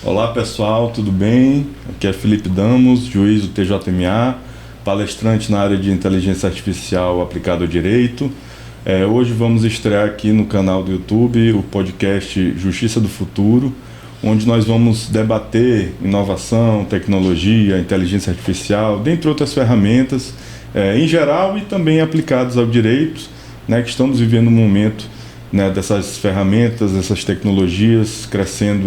Olá pessoal, tudo bem? Aqui é Felipe Damos, juiz do TJMA, palestrante na área de inteligência artificial aplicada ao direito. Hoje vamos estrear aqui no canal do YouTube o podcast Justiça do Futuro, onde nós vamos debater inovação, tecnologia, inteligência artificial, dentre outras ferramentas, em geral e também aplicadas ao direito, né, que estamos vivendo um momento, né, dessas ferramentas, dessas tecnologias crescendo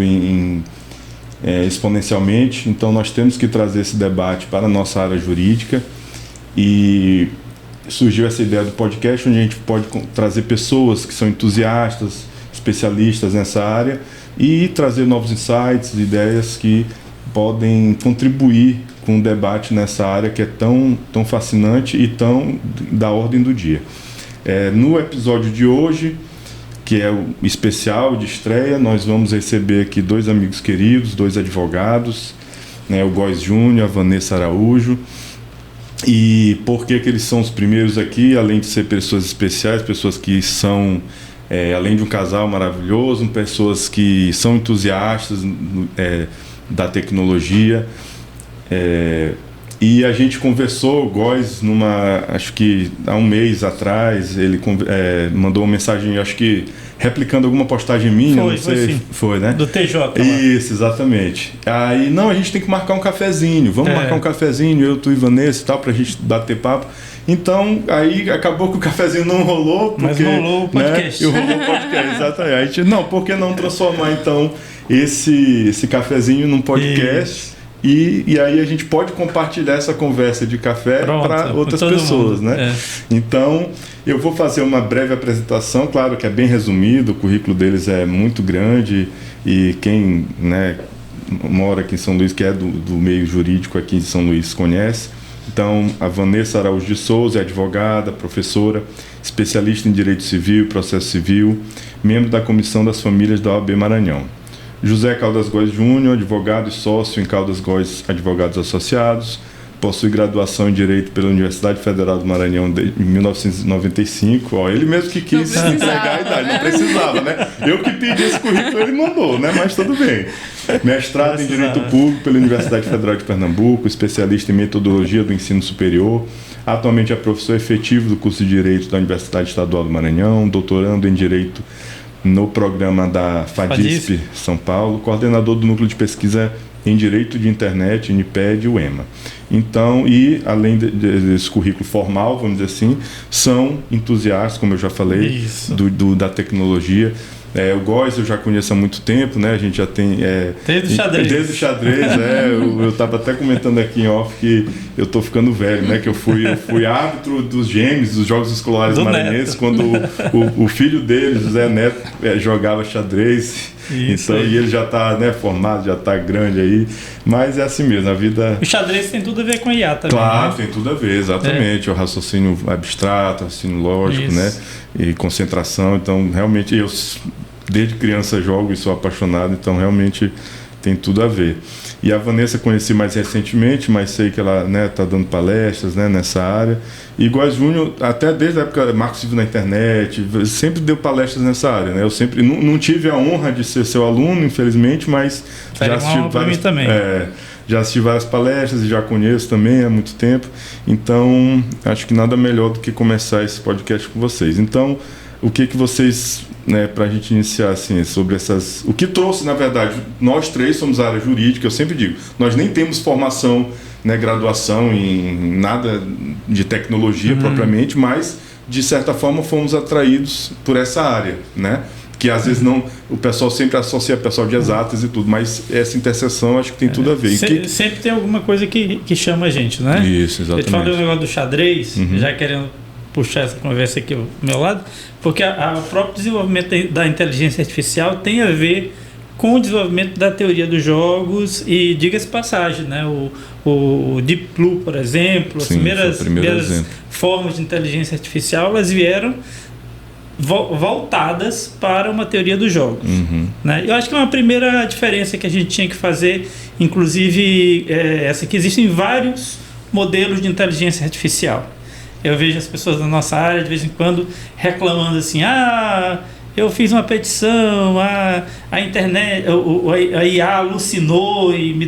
exponencialmente. Então nós temos que trazer esse debate para a nossa área jurídica e surgiu essa ideia do podcast, onde a gente pode trazer pessoas que são entusiastas, especialistas nessa área e trazer novos insights, ideias que podem contribuir com o debate nessa área que é tão fascinante e tão da ordem do dia. No episódio de hoje, que é o especial de estreia, nós vamos receber aqui dois amigos queridos, dois advogados, né, o Góes Júnior, a Vanessa Araújo. E por que eles são os primeiros aqui? Além de ser pessoas especiais, pessoas que são, além de um casal maravilhoso, pessoas que são entusiastas da tecnologia. E a gente conversou, o Góes, acho que há um mês atrás, ele mandou uma mensagem, acho que replicando alguma postagem minha, não sei. Foi, né? Do TJ. Lá. Isso, exatamente. Aí, a gente tem que marcar um cafezinho, vamos marcar um cafezinho, eu, tu e Vanessa e tal, pra gente bater papo. Então, aí acabou que o cafezinho não rolou, porque, mas rolou o podcast. Né? Rolou o podcast, exatamente. Por que não transformar, então, esse cafezinho num podcast? Isso. E aí a gente pode compartilhar essa conversa de café para outras pessoas, né? Então, eu vou fazer uma breve apresentação, claro que é bem resumido, o currículo deles é muito grande e quem, né, mora aqui em São Luís, que é do meio jurídico aqui em São Luís, conhece. Então, a Vanessa Araújo de Souza é advogada, professora, especialista em Direito Civil e Processo Civil, membro da Comissão das Famílias da OAB Maranhão. José Caldas Góes Júnior, advogado e sócio em Caldas Góes Advogados Associados, possui graduação em Direito pela Universidade Federal do Maranhão em 1995. Ele mesmo que quis entregar a idade, não precisava, né? Eu que pedi esse currículo, ele mandou, né? Mas tudo bem. Mestrado em Direito Público pela Universidade Federal de Pernambuco, especialista em Metodologia do Ensino Superior. Atualmente é professor efetivo do curso de Direito da Universidade Estadual do Maranhão, doutorando em Direito no programa da FADISP São Paulo, coordenador do Núcleo de Pesquisa em Direito de Internet, INIPED e UEMA. Então, e além desse currículo formal, vamos dizer assim, são entusiastas, como eu já falei, da tecnologia. O Góes eu já conheço há muito tempo, né? A gente já tem... Desde o xadrez. Desde o xadrez, eu estava até comentando aqui em off que eu estou ficando velho, né? Que eu fui árbitro dos Gêmeos, dos Jogos Escolares Maranhenses, quando o filho dele, José Neto, jogava xadrez. Isso, então, e ele já está, né, formado, já está grande aí, mas é assim mesmo, a vida... O xadrez tem tudo a ver com a IA também. Claro, né? Tem tudo a ver, exatamente. O raciocínio abstrato, raciocínio lógico, né? E concentração. Então, realmente, eu desde criança jogo e sou apaixonado, então realmente tem tudo a ver. E a Vanessa conheci mais recentemente, mas sei que ela, né, tá dando palestras, né, nessa área. E Góes Júnior, até desde a época Marco Civil na internet, sempre deu palestras nessa área, né? Eu sempre não tive a honra de ser seu aluno, infelizmente, mas já assisti várias palestras e já conheço também há muito tempo. Então, acho que nada melhor do que começar esse podcast com vocês. Então, o que vocês, né, para a gente iniciar assim, sobre essas... O que trouxe, na verdade, nós três somos a área jurídica, eu sempre digo, nós nem temos formação, né, graduação em nada de tecnologia propriamente, mas, de certa forma, fomos atraídos por essa área, né? Que às vezes o pessoal sempre associa pessoal de exatas e tudo, mas essa interseção acho que tem tudo a ver. Sempre tem alguma coisa que chama a gente, né? Isso, exatamente. Eu te falei o negócio do xadrez, já querendo puxar essa conversa aqui ao meu lado, porque o próprio desenvolvimento da inteligência artificial tem a ver com o desenvolvimento da teoria dos jogos e, diga-se passagem, né? O Deep Blue, por exemplo, as primeiras formas de inteligência artificial, elas vieram voltadas para uma teoria dos jogos. Né? Eu acho que é uma primeira diferença que a gente tinha que fazer, inclusive essa que existem vários modelos de inteligência artificial. Eu vejo as pessoas da nossa área de vez em quando reclamando assim, eu fiz uma petição, a internet, a IA alucinou e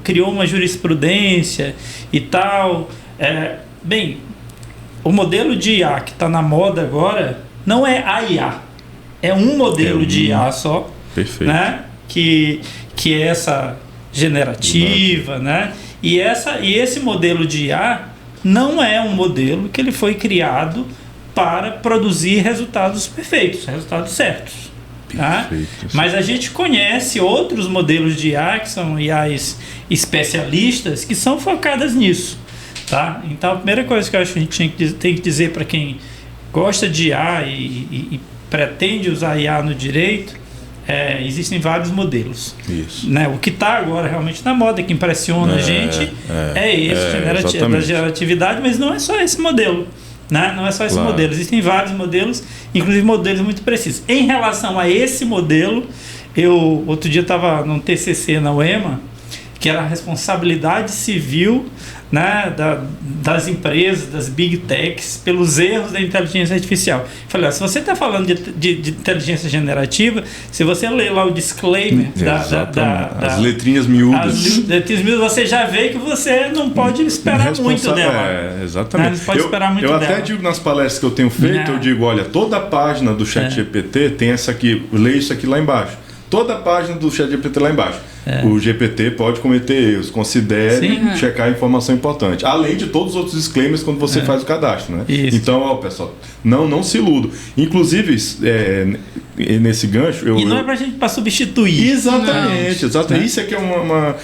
criou uma jurisprudência e tal. Bem, o modelo de IA que está na moda agora não é a IA, é um modelo de IA só. Perfeito. Né? Que é essa generativa, né? E esse modelo de IA não é um modelo que ele foi criado para produzir resultados perfeitos, resultados certos. Tá? Mas a gente conhece outros modelos de IA, que são IAs especialistas, que são focadas nisso. Tá? Então, a primeira coisa que eu acho que a gente tem que dizer para quem gosta de IA e pretende usar IA no direito, existem vários modelos. Isso. Né? O que está agora realmente na moda, que impressiona a gente, da generatividade, mas não é só esse modelo. Né? Não é só esse modelo, existem vários modelos, inclusive modelos muito precisos. Em relação a esse modelo, eu outro dia estava num TCC na UEMA, que era a responsabilidade civil, né, das empresas, das big techs, pelos erros da inteligência artificial. Falei, se você está falando de inteligência generativa, se você ler lá o disclaimer as letrinhas miúdas, você já vê que você não pode esperar muito dela. Exatamente. Não pode esperar muito dela. Eu até digo nas palestras que eu tenho feito, eu digo, olha, toda a página do ChatGPT tem essa aqui, leia isso aqui lá embaixo. Toda a página do ChatGPT lá embaixo. O GPT pode cometer erros, considere checar a informação importante. Além de todos os outros disclaimers quando você faz o cadastro. Né? Então, pessoal, não se iludo. Inclusive, nesse gancho... E não é para substituir. Exatamente. Isso é que é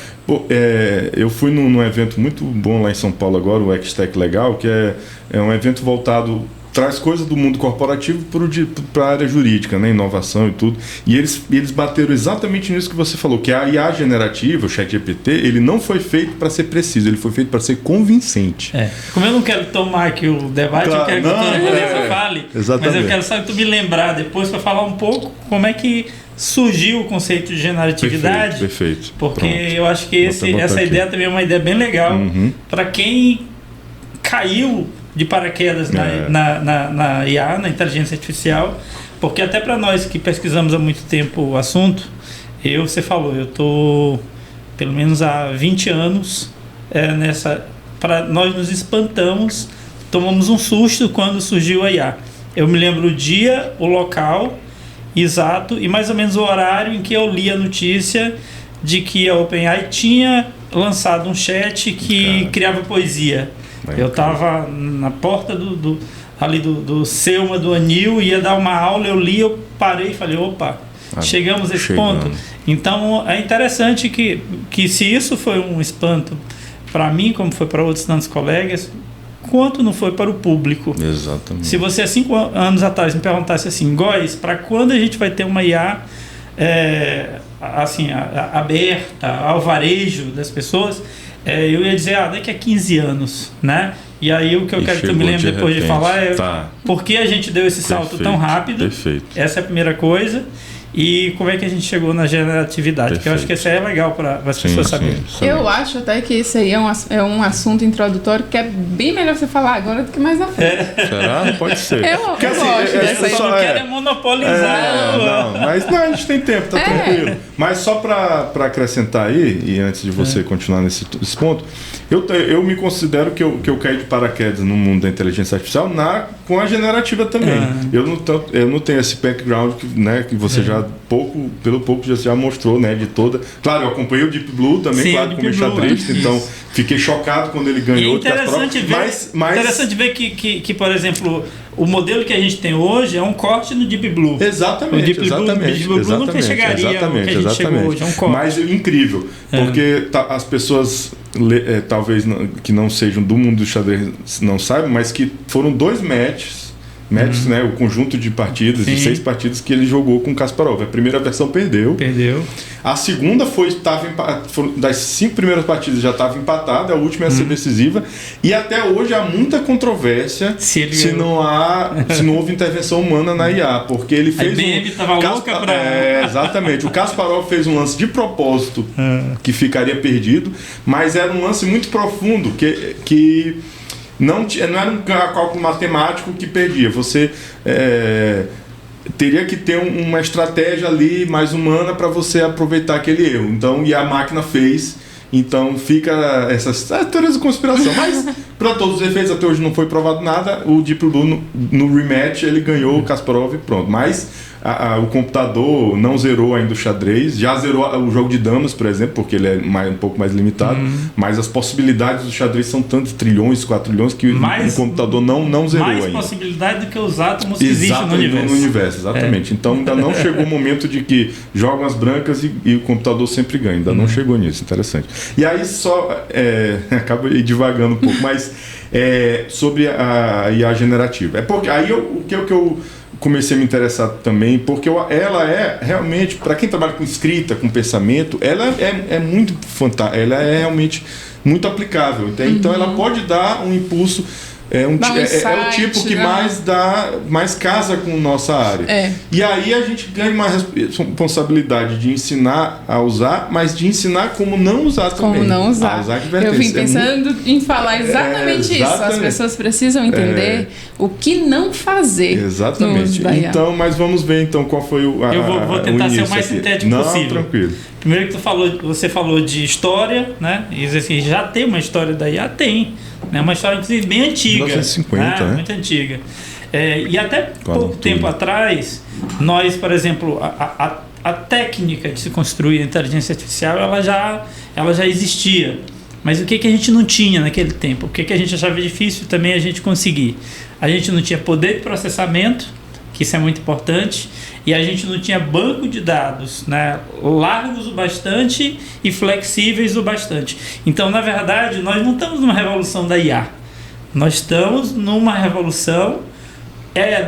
eu fui num evento muito bom lá em São Paulo agora, o XTech Legal, que é um evento voltado... traz coisas do mundo corporativo para a área jurídica, né? Inovação e tudo. E eles bateram exatamente nisso que você falou, que a IA generativa, o ChatGPT, ele não foi feito para ser preciso, ele foi feito para ser convincente. Como eu não quero tomar aqui o debate, eu quero que tu fale, exatamente. Mas eu quero só que tu me lembrar depois para falar um pouco como é que surgiu o conceito de generatividade. Perfeito. Porque Pronto. Eu acho que essa ideia também é uma ideia bem legal para quem caiu de paraquedas na IA, na inteligência artificial, porque até para nós que pesquisamos há muito tempo o assunto, você falou, eu estou pelo menos há 20 anos nós nos espantamos, tomamos um susto quando surgiu a IA. Eu me lembro o dia, o local exato e mais ou menos o horário em que eu li a notícia de que a OpenAI tinha lançado um chat que criava poesia. Eu estava na porta do Selma, do Anil, ia dar uma aula, eu li, eu parei e falei, opa, chegamos a esse ponto. Então, é interessante que se isso foi um espanto para mim, como foi para outros tantos colegas, quanto não foi para o público. Exatamente. Se você, há 5 anos atrás, me perguntasse assim, Góes, para quando a gente vai ter uma IA aberta ao varejo das pessoas... eu ia dizer, daqui a 15 anos, né? E aí o que eu quero que tu me lembre depois de falar é por que a gente deu esse salto tão rápido. Perfeito. Essa é a primeira coisa. E como é que a gente chegou na generatividade? Porque eu acho que isso é legal para as pessoas saberem. Eu acho até que isso aí é um assunto introdutório que é bem melhor você falar agora do que mais na frente. Será? Pode ser. Eu gosto dessa aí. Eu não quero monopolizar. Mas a gente tem tempo, tá tranquilo. Mas só para acrescentar aí, e antes de você continuar nesse ponto, eu me considero que eu caí de paraquedas no mundo da inteligência artificial com a generativa também. Eu não tenho esse background que você já pelo pouco já mostrou, né, de toda. Claro, eu acompanhei o Deep Blue também, claro, como xadrez, então fiquei chocado quando ele ganhou. Interessante ver que, por exemplo, o modelo que a gente tem hoje é um corte no Deep Blue. Exatamente. O Deep Blue nunca chegaria ao que a gente chegou hoje, é um corte. Mas incrível, porque as pessoas talvez que não sejam do mundo do xadrez não saibam, mas que foram 2 matches, né, o conjunto de partidas, de 6 partidas que ele jogou com Kasparov. A primeira versão perdeu. A segunda das 5 primeiras partidas já estava empatada, a última ia ser decisiva. E até hoje há muita controvérsia se não houve intervenção humana na IA, porque ele fez exatamente. O Kasparov fez um lance de propósito que ficaria perdido, mas era um lance muito profundo que não era um cálculo matemático que perdia. Você teria que ter uma estratégia ali mais humana para você aproveitar aquele erro. Então, e a máquina fez. Então fica essas teorias de conspiração. Mas, para todos os efeitos, até hoje não foi provado nada. O Deep Blue, no rematch, ele ganhou o Kasparov e pronto. Mas o computador não zerou ainda o xadrez. Já zerou o jogo de damas, por exemplo, porque ele é um pouco mais limitado. Mas as possibilidades do xadrez são tantos trilhões, 4 trilhões, que o computador não zerou ainda. Mais possibilidade do que os átomos que existem no universo. Exatamente. Então ainda não chegou o momento de que jogam as brancas e o computador sempre ganha. Ainda não chegou nisso. Interessante. E aí acaba divagando um pouco, mas sobre a IA generativa. É porque aí o que eu comecei a me interessar também, porque ela é realmente, para quem trabalha com escrita, com pensamento, ela é muito fantástica, ela é realmente muito aplicável. Então ela pode dar um impulso. É o tipo que mais casa com nossa área. E aí a gente ganha uma responsabilidade de ensinar a usar, mas de ensinar como não usar também. Como não usar. Eu vim pensando em falar exatamente isso. As pessoas precisam entender o que não fazer. Exatamente. Então, mas vamos ver então qual foi o Eu vou tentar ser o mais sintético possível. Tranquilo. Primeiro que você falou de história, né? E assim, já tem uma história da IA? Tem. É uma história, inclusive, bem antiga. 1950, né? Muito antiga. E até pouco tempo atrás, nós, por exemplo, a técnica de se construir a inteligência artificial, ela já existia. Mas o que a gente não tinha naquele tempo? O que a gente achava difícil também a gente conseguir? A gente não tinha poder de processamento, que isso é muito importante, e a gente não tinha banco de dados, né, largos o bastante e flexíveis o bastante. Então, na verdade, nós não estamos numa revolução da IA. Nós estamos numa revolução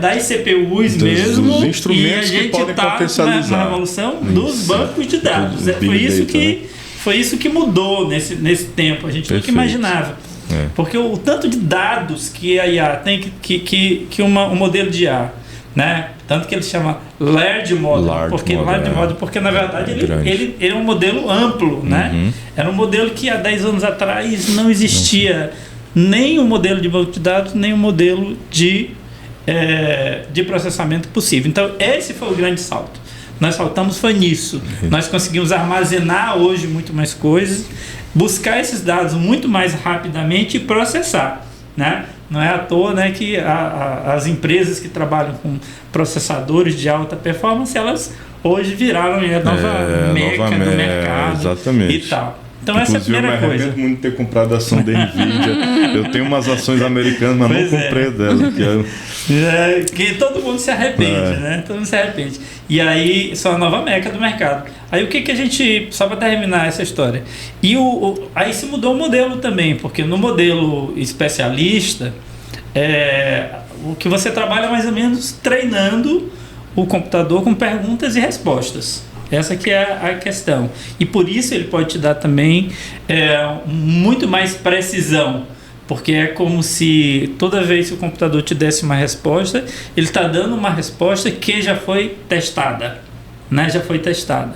das CPUs mesmo, dos instrumentos e a gente que podem potencializar. Na revolução dos bancos de dados. Foi isso que mudou nesse tempo. A gente nunca imaginava. Porque o tanto de dados que a IA tem, que um modelo de IA, né? Tanto que ele chama Large Model, porque na verdade ele é um modelo amplo, né? Era um modelo que há 10 anos atrás não existia nem um modelo de banco de dados, nem um modelo de processamento possível. Então esse foi o grande salto. Nós saltamos foi nisso. Nós conseguimos armazenar hoje muito mais coisas, buscar esses dados muito mais rapidamente e processar, né? Não é à toa, né, que as empresas que trabalham com processadores de alta performance, elas hoje viraram a nova meca do mercado. Exatamente. E tal. Então, inclusive, essa é a primeira coisa. Eu me arrependo muito de ter comprado a ação da NVIDIA. Eu tenho umas ações americanas, mas não comprei dela. Que todo mundo se arrepende, né? Todo mundo se arrepende. E aí, são a nova meca do mercado. Aí, o que a gente... Só para terminar essa história. Aí se mudou o modelo também, porque no modelo especialista, o que você trabalha mais ou menos treinando o computador com perguntas e respostas. Essa que é a questão. E por isso ele pode te dar também muito mais precisão. Porque é como se toda vez que o computador te desse uma resposta, ele está dando uma resposta que já foi testada. Né? Já foi testada.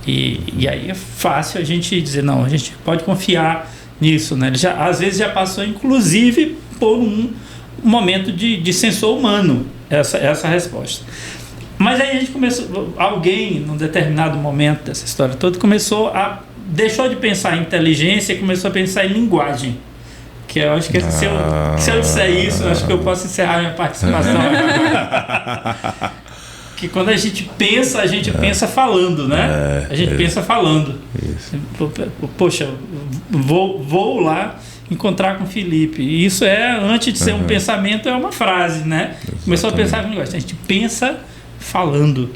E aí é fácil a gente dizer, não, a gente pode confiar nisso. Né? Ele às vezes já passou, inclusive, por um momento de sensor humano, essa resposta. Mas aí a gente começou, alguém, num determinado momento dessa história toda, deixou de pensar em inteligência e começou a pensar em linguagem. Que eu acho que se eu disser isso, eu acho que eu posso encerrar a minha participação. Que quando a gente pensa falando, né? A gente pensa falando. Isso. Poxa, vou lá encontrar com o Felipe. E isso antes de ser um pensamento, é uma frase, né? Exatamente. Começou a pensar em linguagem. A gente pensa falando.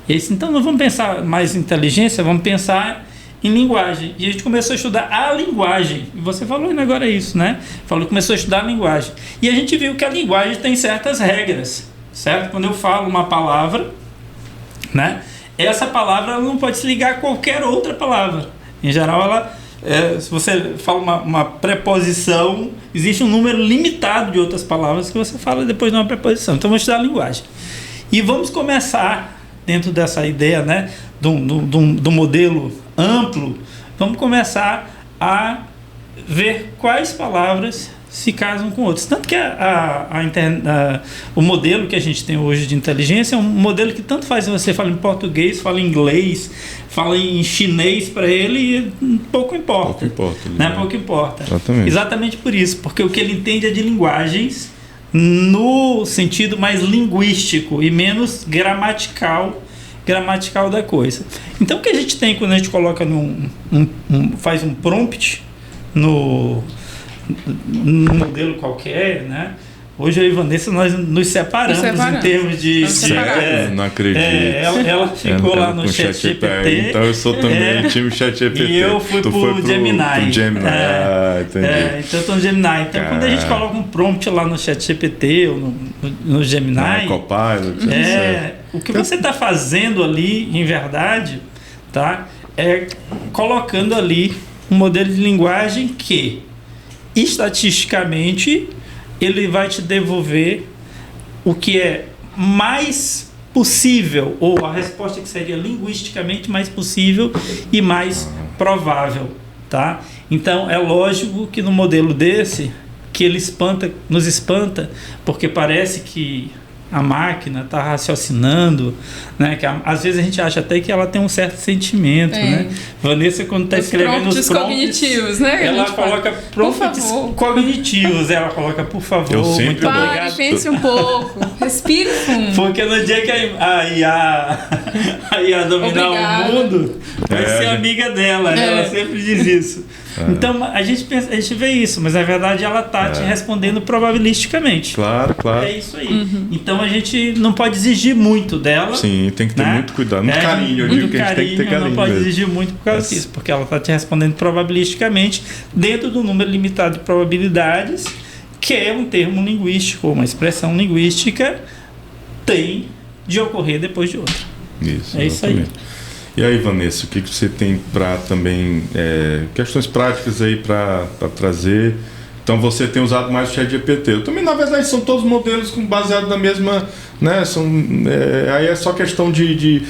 Então não vamos pensar mais em inteligência, vamos pensar em linguagem. E a gente começou a estudar a linguagem. E você falou agora isso, né? Começou a estudar a linguagem. E a gente viu que a linguagem tem certas regras, certo? Quando eu falo uma palavra, né? Essa palavra ela não pode se ligar a qualquer outra palavra. Em geral, se você fala uma preposição, existe um número limitado de outras palavras que você fala depois de uma preposição. Então vamos estudar a linguagem. E vamos começar, dentro dessa ideia, né, do modelo amplo, vamos começar a ver quais palavras se casam com outros. Tanto que o modelo que a gente tem hoje de inteligência é um modelo que tanto faz você fala em português, fala em inglês, fala em chinês para ele e pouco importa. Pouco importa. Exatamente por isso, porque o que ele entende é de linguagens no sentido mais linguístico e menos gramatical da coisa. Então o que a gente tem quando a gente coloca faz um prompt no modelo qualquer, né? Hoje eu e Vanessa nós nos separamos em termos de... não acredito. Ela ficou lá no ChatGPT. Então eu sou também time ChatGPT. E eu fui pro Gemini. Entendi. Então eu tô no Gemini. Então quando a gente coloca um prompt lá no ChatGPT ou no Gemini... Copilot. O que você está fazendo ali, em verdade, tá? É colocando ali um modelo de linguagem que, estatisticamente, ele vai te devolver o que é mais possível, ou a resposta que seria linguisticamente mais possível e mais provável, tá? Então, é lógico que no modelo desse, que ele nos espanta, porque parece que a máquina está raciocinando, né? Que às vezes a gente acha até que ela tem um certo sentimento, né? Vanessa, quando está escrevendo os prompts cognitivos, né? Ela coloca prompts cognitivos, ela coloca, por favor, muito obrigado. Pense um pouco, respire fundo. Porque no dia que a IA dominar o mundo, vai ser amiga dela, ela sempre diz isso. Então a gente vê isso, mas na verdade ela está te respondendo probabilisticamente. Claro. É isso aí. Então a gente não pode exigir muito dela. Sim, tem que ter muito cuidado, muito carinho. Eu digo que a gente tem que ter carinho. Não pode exigir muito por causa disso, porque ela está te respondendo probabilisticamente dentro do número limitado de probabilidades, que é um termo linguístico, uma expressão linguística, tem de ocorrer depois de outra. Isso, isso aí. E aí, Vanessa, o que você tem para também questões práticas aí para trazer? Então você tem usado mais o ChatGPT. Eu também, na verdade, são todos modelos baseados na mesma, né? Aí é só questão de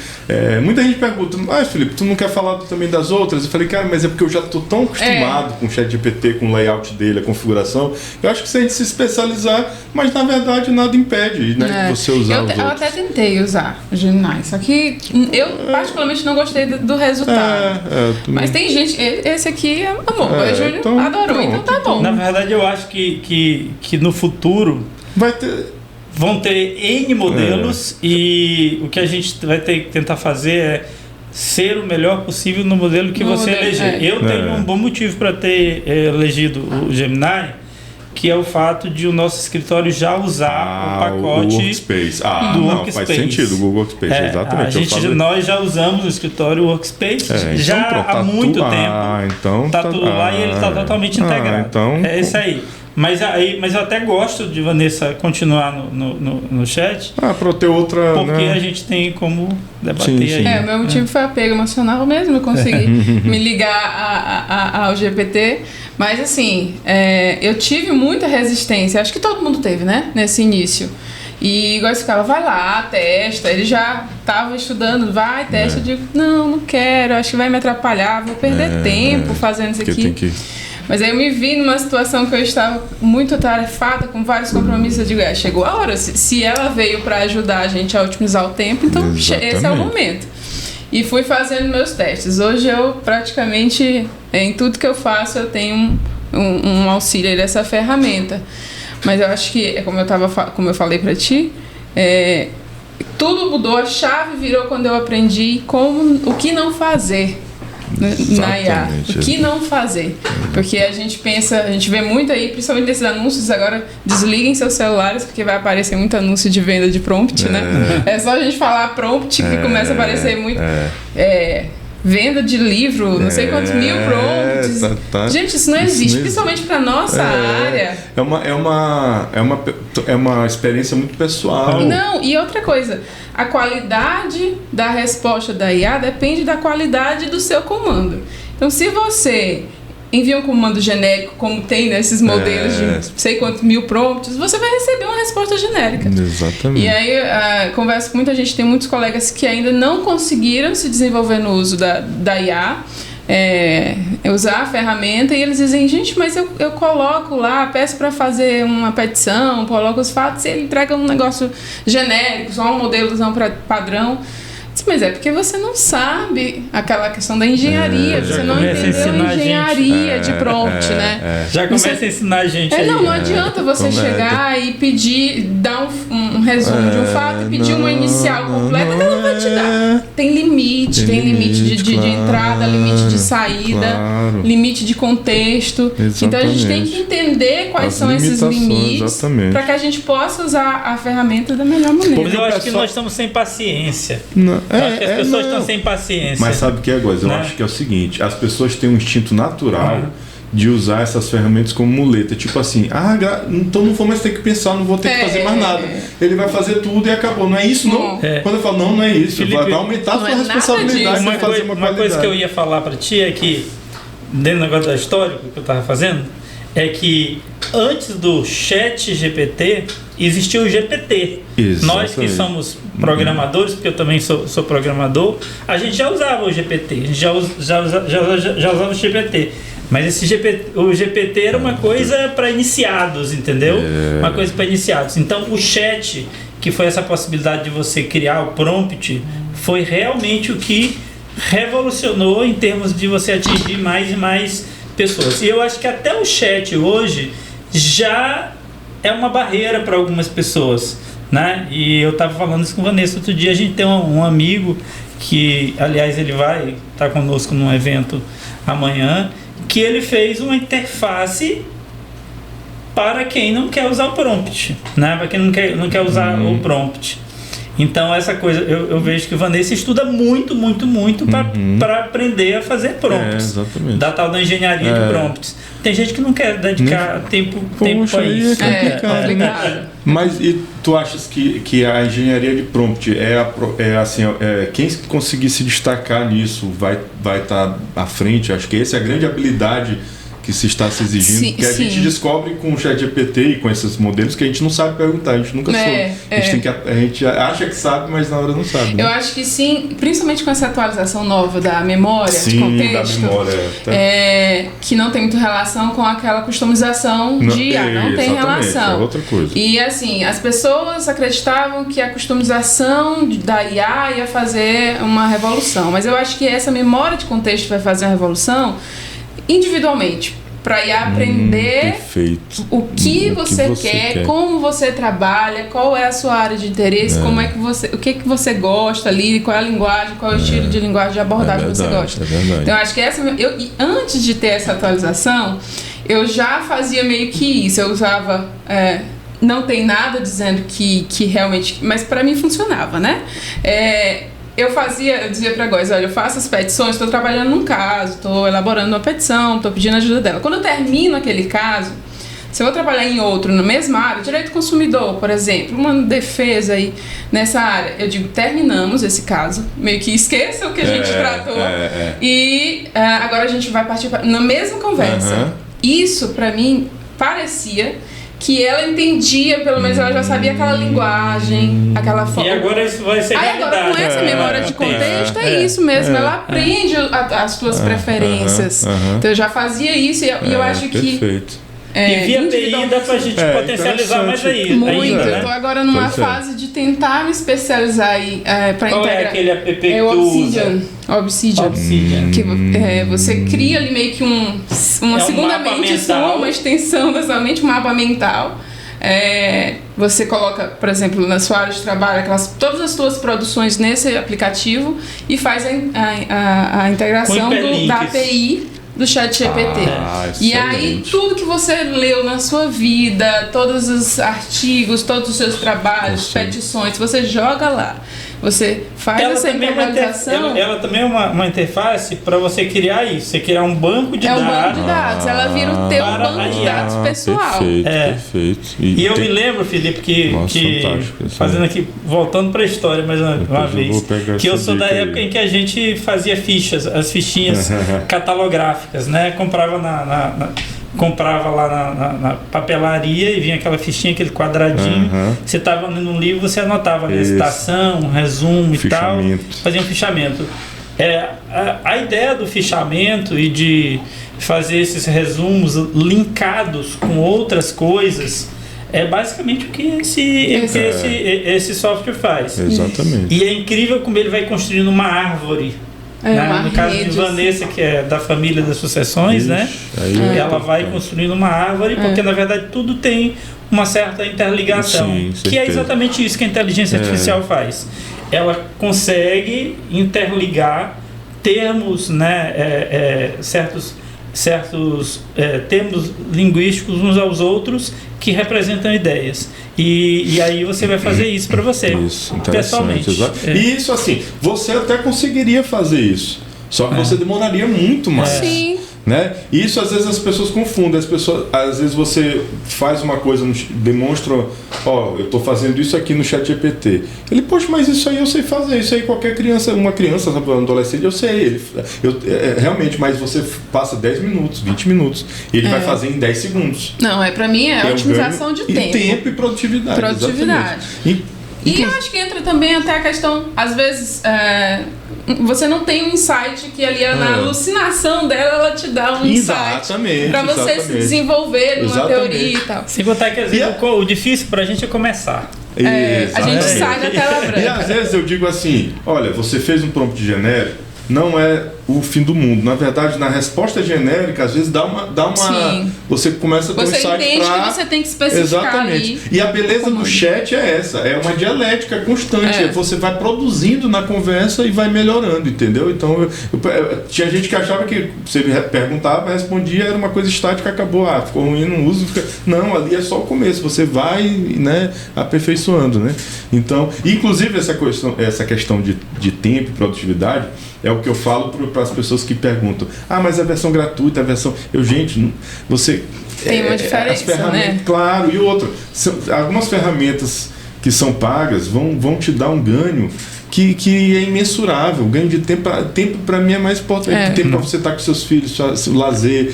muita gente pergunta, Felipe, tu não quer falar também das outras? Eu falei, cara, mas é porque eu já estou tão acostumado com o ChatGPT, com o layout dele, a configuração. Eu acho que se a gente se especializar, mas na verdade nada impede, né, de você usar os outros. Eu até tentei usar o Gemini, só que eu particularmente não gostei do resultado. Mas tem gente, esse aqui amou, o Júnior adorou, então tá bom. Na verdade, eu acho que no futuro vão ter N modelos e o que a gente vai ter que tentar fazer é ser o melhor possível no modelo que você eleger. Eu tenho um bom motivo para ter elegido o Gemini, que é o fato de o nosso escritório já usar o pacote do Workspace. Workspace. Faz sentido, o Google Workspace, exatamente. Nós já usamos o escritório Workspace há muito tempo. Então tá tudo lá e ele está totalmente integrado. É isso aí. Mas eu até gosto de Vanessa continuar no chat. Para ter outra. Porque a gente tem como debater aí. O meu motivo foi apego emocional mesmo. Eu consegui me ligar ao GPT. Mas assim, eu tive muita resistência. Acho que todo mundo teve, né? Nesse início. E igual esse cara, vai lá, testa. Ele já estava estudando, vai, testa. Eu digo, não quero, acho que vai me atrapalhar, vou perder tempo fazendo isso aqui. Mas aí eu me vi numa situação que eu estava muito atarefada, com vários compromissos. Eu digo, chegou a hora. Se ela veio para ajudar a gente a otimizar o tempo, então esse é o momento. E fui fazendo meus testes. Hoje eu praticamente, em tudo que eu faço, eu tenho um auxílio dessa ferramenta. Mas eu acho que, como eu falei para ti, tudo mudou, a chave virou quando eu aprendi o que não fazer na IA. O que não fazer. Porque a gente vê muito aí, principalmente desses anúncios, agora desliguem seus celulares, porque vai aparecer muito anúncio de venda de prompt, né? É só a gente falar prompt que começa a aparecer muito. Venda de livro, não sei quantos mil prompts. Gente, isso não existe, principalmente para nossa área. É uma experiência muito pessoal. Não, e outra coisa, a qualidade da resposta da IA depende da qualidade do seu comando. Então, se você envia um comando genérico, como tem nesses modelos de não sei quantos mil prompts, você vai receber uma resposta genérica. Exatamente. E aí, converso com muita gente, tem muitos colegas que ainda não conseguiram se desenvolver no uso da IA, usar a ferramenta, e eles dizem, gente, mas eu coloco lá, peço para fazer uma petição, coloco os fatos e ele entrega um negócio genérico, só um modelozão padrão. Mas é porque você não sabe aquela questão da engenharia, você não entendeu a engenharia de prompt, né? Já começa a ensinar a gente aí. Não adianta você chegar e pedir, dar um resumo de um fato e pedir uma inicial completa, que ela vai te dar. Tem limite de entrada, limite de saída, limite de contexto. Exatamente. Então a gente tem que entender quais são esses limites para que a gente possa usar a ferramenta da melhor maneira. Mas eu acho que nós estamos sem paciência. Acho que as pessoas estão sem paciência. Mas sabe o que é, Góis? Eu acho que é o seguinte, as pessoas têm um instinto natural de usar essas ferramentas como muleta. Tipo assim, então não vou mais ter que pensar, não vou ter que fazer mais nada. Ele vai fazer tudo e acabou. Não é isso, não? Quando eu falo, não é isso. Felipe, vai aumentar a sua responsabilidade. Uma coisa que eu ia falar para ti é que, dentro do negócio da história que eu estava fazendo, é que antes do ChatGPT existia o GPT. Exatamente. Nós que somos programadores, porque eu também sou programador, a gente já usava o GPT, a gente já usava o GPT. Mas o GPT era uma coisa para iniciados, entendeu? Uma coisa para iniciados. Então o chat, que foi essa possibilidade de você criar o prompt, foi realmente o que revolucionou em termos de você atingir mais e mais pessoas. E eu acho que até o chat hoje já é uma barreira para algumas pessoas, né? E eu estava falando isso com a Vanessa outro dia. A gente tem um amigo que, aliás, ele vai estar conosco num evento amanhã, que ele fez uma interface para quem não quer usar o prompt, né? Para quem não quer usar o prompt. Então essa coisa, eu vejo que o Vanessa estuda muito para aprender a fazer prompts, da tal da engenharia de prompts. Tem gente que não quer dedicar tempo a isso. Complicado. Mas e tu achas que a engenharia de prompt quem conseguir se destacar nisso vai estar à frente? Acho que essa é a grande habilidade que se está se exigindo, que a gente descobre com o ChatGPT e com esses modelos que a gente não sabe perguntar, a gente nunca soube. A gente acha que sabe, mas na hora não sabe. Né? Eu acho que sim, principalmente com essa atualização nova da memória, de contexto, da memória, que não tem muita relação com aquela customização de IA, não tem relação. É outra coisa. E assim, as pessoas acreditavam que a customização da IA ia fazer uma revolução, mas eu acho que essa memória de contexto vai fazer a revolução individualmente, para ir aprender o que você quer, como você trabalha, qual é a sua área de interesse, como é que o que você gosta ali, qual é a linguagem, qual é o estilo de linguagem, de abordagem que você gosta. Então eu acho que antes de ter essa atualização, eu já fazia meio que isso, eu usava não tem nada dizendo que realmente, mas para mim funcionava, né? Eu dizia pra Góis, olha, eu faço as petições, estou trabalhando num caso, estou elaborando uma petição, estou pedindo ajuda dela. Quando eu termino aquele caso, se eu vou trabalhar em outro, na mesma área, direito do consumidor, por exemplo, uma defesa aí nessa área, eu digo, terminamos esse caso, meio que esqueça o que a gente tratou, e agora a gente vai partir na mesma conversa. Isso, pra mim, parecia que ela entendia, pelo menos ela já sabia aquela linguagem, aquela forma. E agora isso vai ser realidade. Agora com essa memória de contexto é isso mesmo, ela aprende as suas preferências. Então eu já fazia isso e eu acho que... Perfeito. E via API dá pra gente potencializar mais aí. Muito. Ainda, né? Eu tô agora numa fase de tentar me especializar aí para integrar. É aquele app que é o Obsidian. Obsidian. Que você cria ali meio que uma segunda mente sua, uma extensão da sua mente, um mapa mental. Você coloca, por exemplo, na sua área de trabalho, todas as suas produções nesse aplicativo e faz a integração da API do ChatGPT. E aí, tudo que você leu na sua vida, todos os artigos, todos os seus trabalhos, petições, você joga lá. Você faz essa integração. Ela também é uma interface para você criar isso. Você criar um banco de dados. É um banco de dados. Ela vira o teu banco de dados pessoal. Perfeito. E eu me lembro, Felipe, que fazendo aqui, voltando para a história mais uma vez, que eu sou da época em que a gente fazia as fichinhas catalográficas, né? Comprava lá na papelaria e vinha aquela fichinha, aquele quadradinho. Você estava lendo um livro, você anotava a citação, um resumo e tal. Fazia um fichamento. A ideia do fichamento e de fazer esses resumos linkados com outras coisas é basicamente o que esse software faz. Exatamente. E é incrível como ele vai construindo uma árvore. No caso de Vanessa, que é da família das sucessões, né? Ela vai construindo uma árvore, porque na verdade tudo tem uma certa interligação. Sim, que é exatamente isso que a inteligência artificial faz. Ela consegue interligar termos, né, certos termos linguísticos uns aos outros que representam ideias. E aí você vai fazer isso para você, pessoalmente. E isso, assim, você até conseguiria fazer isso, só que você demoraria muito mais. Sim. Né? E isso às vezes as pessoas confundem. Às vezes você faz uma coisa, demonstra, eu estou fazendo isso aqui no ChatGPT. Ele, poxa, mas isso aí eu sei fazer, isso aí qualquer criança, uma adolescente, eu sei. Realmente, mas você passa 10 minutos, 20 minutos, e ele vai fazer em 10 segundos. Não, para mim é otimização de tempo. Tempo e produtividade. E eu acho que entra também até a questão, às vezes, você não tem um insight que ali na alucinação dela, ela te dá um insight para você se desenvolver numa teoria e tal. Sem contar que às vezes o difícil pra gente é começar. A gente sai da tela branca. E às vezes eu digo assim, olha, você fez um prompt genérico, não é o fim do mundo. Na verdade, na resposta genérica, às vezes dá uma você começa a ter um insight para... Você entende que você tem que especificar ali. E a beleza do chat é essa, é uma dialética constante. Você vai produzindo na conversa e vai melhorando, entendeu? Então, tinha gente que achava que você perguntava, respondia, era uma coisa estática, acabou, ficou ruim, não uso. Não, ali é só o começo, você vai, né, aperfeiçoando, né? Então, inclusive essa questão de tempo e produtividade é o que eu falo para as pessoas que perguntam, mas a versão gratuita, a versão... Gente, você... Tem uma diferença, né? Claro, e outra, algumas ferramentas que são pagas vão te dar um ganho que é imensurável. O ganho de tempo para mim é mais importante. Tempo para você estar com seus filhos, seu lazer,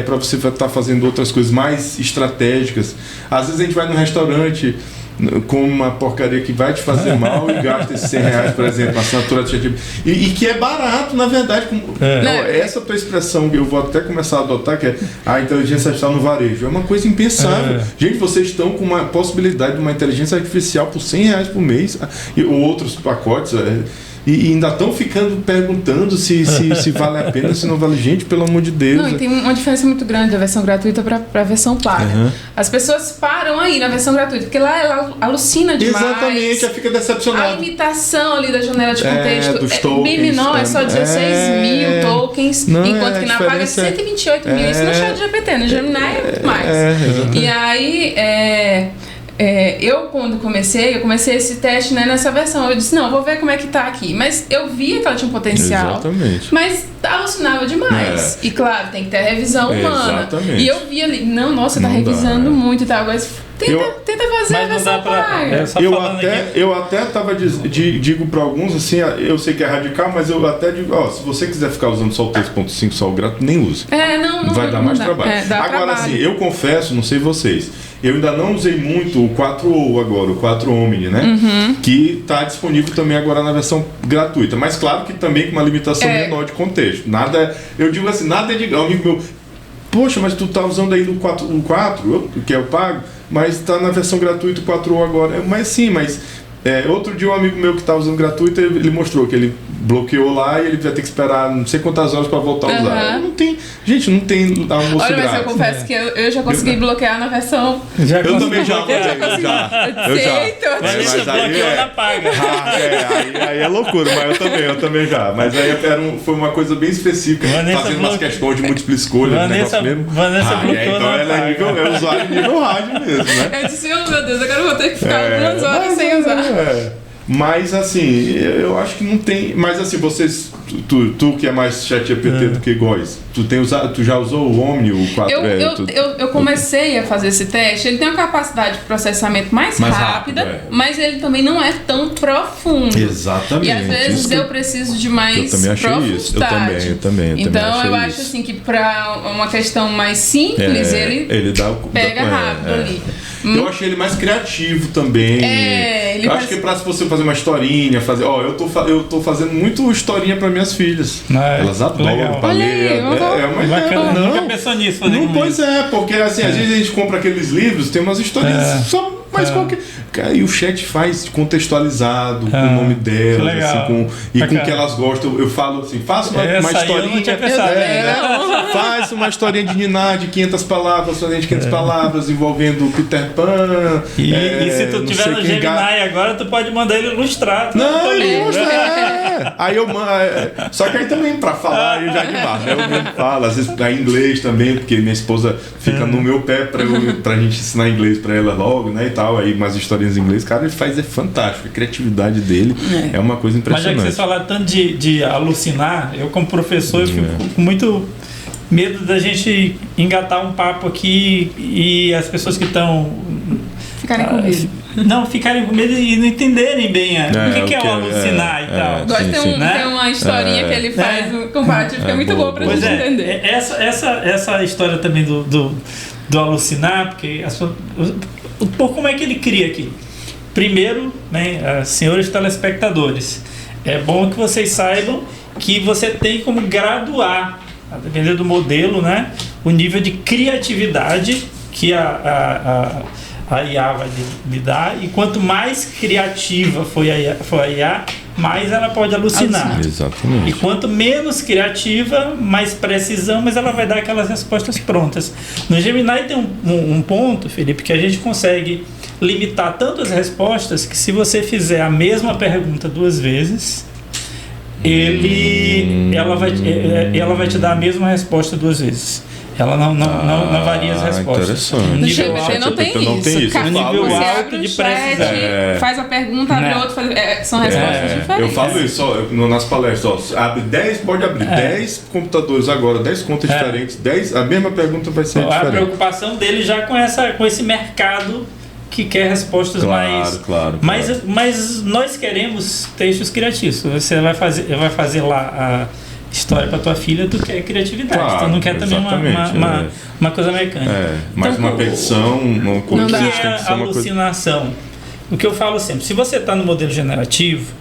para você estar fazendo outras coisas mais estratégicas. Às vezes a gente vai num restaurante com uma porcaria que vai te fazer mal e gasta esses R$100, por exemplo, na assinatura de ChatGPT. E que é barato, na verdade. Essa tua expressão que eu vou até começar a adotar, que é a inteligência artificial no varejo, é uma coisa impensável. Gente, vocês estão com uma possibilidade de uma inteligência artificial por R$100 por mês, ou outros pacotes. E ainda estão perguntando se vale a pena, se não vale. Gente, pelo amor de Deus. Não, e tem uma diferença muito grande da versão gratuita para a versão paga. As pessoas param aí na versão gratuita, porque lá ela alucina demais. Exatamente, ela fica decepcionada. A limitação ali da janela de contexto dos tokens, bem menor, é só 16 mil tokens, enquanto que na paga é 128 mil. Isso no ChatGPT, no Gemini é muito mais. E aí, eu quando comecei esse teste, né, nessa versão, eu disse, não, vou ver como é que tá aqui, mas eu via que ela tinha um potencial. Exatamente. Mas alucinava demais. E claro, tem que ter a revisão humana. Exatamente. E eu via ali, tá revisando muito e tal, mas tenta fazer a versão paga. Eu até digo para alguns assim, eu sei que é radical, mas eu até digo, se você quiser ficar usando só o 3.5, só o gratuito, nem use. Não vai dar mais trabalho. Agora, assim, eu confesso, não sei vocês, eu ainda não usei muito o 4O agora, o 4 Omni, né? Que está disponível também agora na versão gratuita. Mas claro que também com uma limitação menor de contexto. Eu digo assim, nada é de amigo meu, poxa, mas tu tá usando aí no 4, que é o pago, mas tá na versão gratuita o 4O agora. Mas sim, outro dia um amigo meu que estava usando gratuito, ele mostrou que ele bloqueou lá e ele vai ter que esperar não sei quantas horas para voltar a usar. Não tem almoço Olha, grátis. Mas eu confesso que eu já consegui bloquear na versão... Eu também já. Mas você bloqueou na paga. Aí é loucura, mas eu também já. Mas aí foi uma coisa bem específica, fazendo umas questões de múltipla escolha. Vanessa bloqueou então ela é usuário nível rádio mesmo, né? Eu disse, meu Deus, agora eu vou ter que ficar algumas horas sem usar. Mas assim, eu acho que não tem. Mas assim, vocês, tu que é mais ChatGPT do que Góis, tu já usou o Omni, o 4? Eu comecei a fazer esse teste. Ele tem uma capacidade de processamento mais rápida, mas ele também não é tão profundo. Exatamente. E às vezes eu preciso de mais profundidade. Eu também. Então eu acho assim que para uma questão mais simples, ele dá pega rápido ali. Eu achei ele mais criativo também. Ele acho que pra você fazer uma historinha, eu tô fazendo muito historinha para minhas filhas. Elas adoram pra ler. Nunca pensou nisso. Não, pois porque assim, às vezes a gente compra aqueles livros, tem umas historinhas só mais qualquer. E o chat faz contextualizado com o nome delas, assim, com o que elas gostam. Eu falo assim, faça uma historinha. Eu não tinha pensado. Faz uma historinha de Niná de 500 palavras, só de 500 palavras, envolvendo Peter Pan. E se tu tiver no Gemini agora, tu pode mandar ele ilustrar. Não, ele ilustra. Aí eu mando. Só que aí também, pra falar, eu já demais, né? Eu mesmo falo, às vezes em inglês também, porque minha esposa fica no meu pé pra gente ensinar inglês pra ela logo, né? E tal, aí umas historinhas em inglês, cara, ele faz, fantástico. A criatividade dele é uma coisa impressionante. Mas já que vocês falaram tanto de alucinar, eu como professor, eu fico com muito medo da gente engatar um papo aqui e as pessoas que estão... Ficarem com medo. Não, ficarem com medo e não entenderem bem o que é o alucinar e tal. Gosto de ter uma historinha que ele faz comparativo, que é muito boa pra gente entender. Essa história também do alucinar, porque como é que ele cria aqui? Primeiro, né, senhores telespectadores, é bom que vocês saibam que você tem como graduar, a depender do modelo, né, o nível de criatividade que a IA vai lhe dar, e quanto mais criativa for a IA, mais ela pode alucinar. Exatamente. E quanto menos criativa, mais precisão, mas ela vai dar aquelas respostas prontas. No Gemini tem um ponto, Felipe, que a gente consegue limitar tanto as respostas que se você fizer a mesma pergunta 2 vezes, ela vai te dar a mesma resposta 2 vezes. Ela não varia as respostas. No GPT não tem isso. No nível alto de precisão. Faz a pergunta, abre outro, são respostas diferentes. Eu falo isso, nas palestras, abre 10, pode abrir 10 computadores agora, 10 contas diferentes, a mesma pergunta vai ser diferente. A preocupação dele já com esse mercado que quer respostas mais... Claro. Mas nós queremos textos criativos. Você vai fazer lá a história para tua filha, tu quer criatividade, tu não quer também uma coisa mecânica. Mas então, uma petição, uma coisa que é alucinação. O que eu falo sempre, se você está no modelo generativo,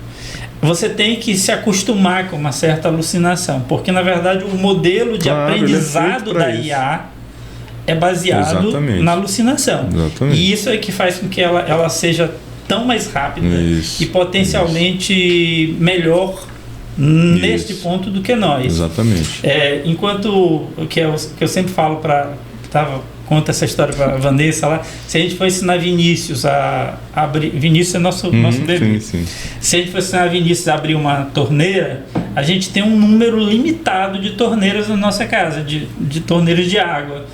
você tem que se acostumar com uma certa alucinação, porque na verdade o modelo de aprendizado da IA é baseado na alucinação. E isso é que faz com que ela seja tão mais rápida e potencialmente melhor neste ponto do que nós. Exatamente. Enquanto que eu sempre falo conta essa história para a Vanessa lá, se a gente for ensinar Vinícius a abrir, Vinícius é nosso bebê. Sim. Se a gente for ensinar Vinícius a abrir uma torneira, a gente tem um número limitado de torneiras na nossa casa, de torneiras de água.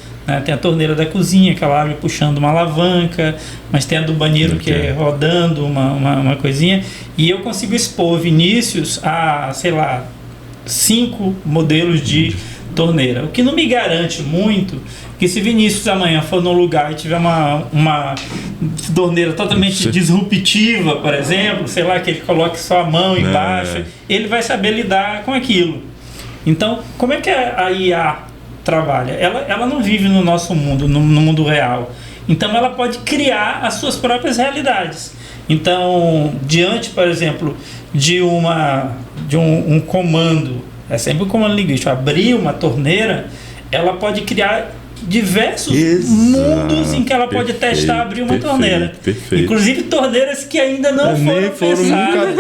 Tem a torneira da cozinha, que ela abre puxando uma alavanca, mas tem a do banheiro que é rodando uma coisinha. E eu consigo expor Vinícius a, 5 modelos de torneira. O que não me garante muito que se Vinícius amanhã for num lugar e tiver uma torneira totalmente disruptiva, por exemplo, que ele coloque só a mão embaixo, ele vai saber lidar com aquilo. Então, como é que a IA trabalha? Ela não vive no nosso mundo, no mundo real. Então ela pode criar as suas próprias realidades. Então, diante, por exemplo, de um comando, é sempre um comando linguístico, abrir uma torneira, ela pode criar diversos mundos em que ela pode testar abrir uma torneira. Inclusive torneiras que ainda não foram pensadas.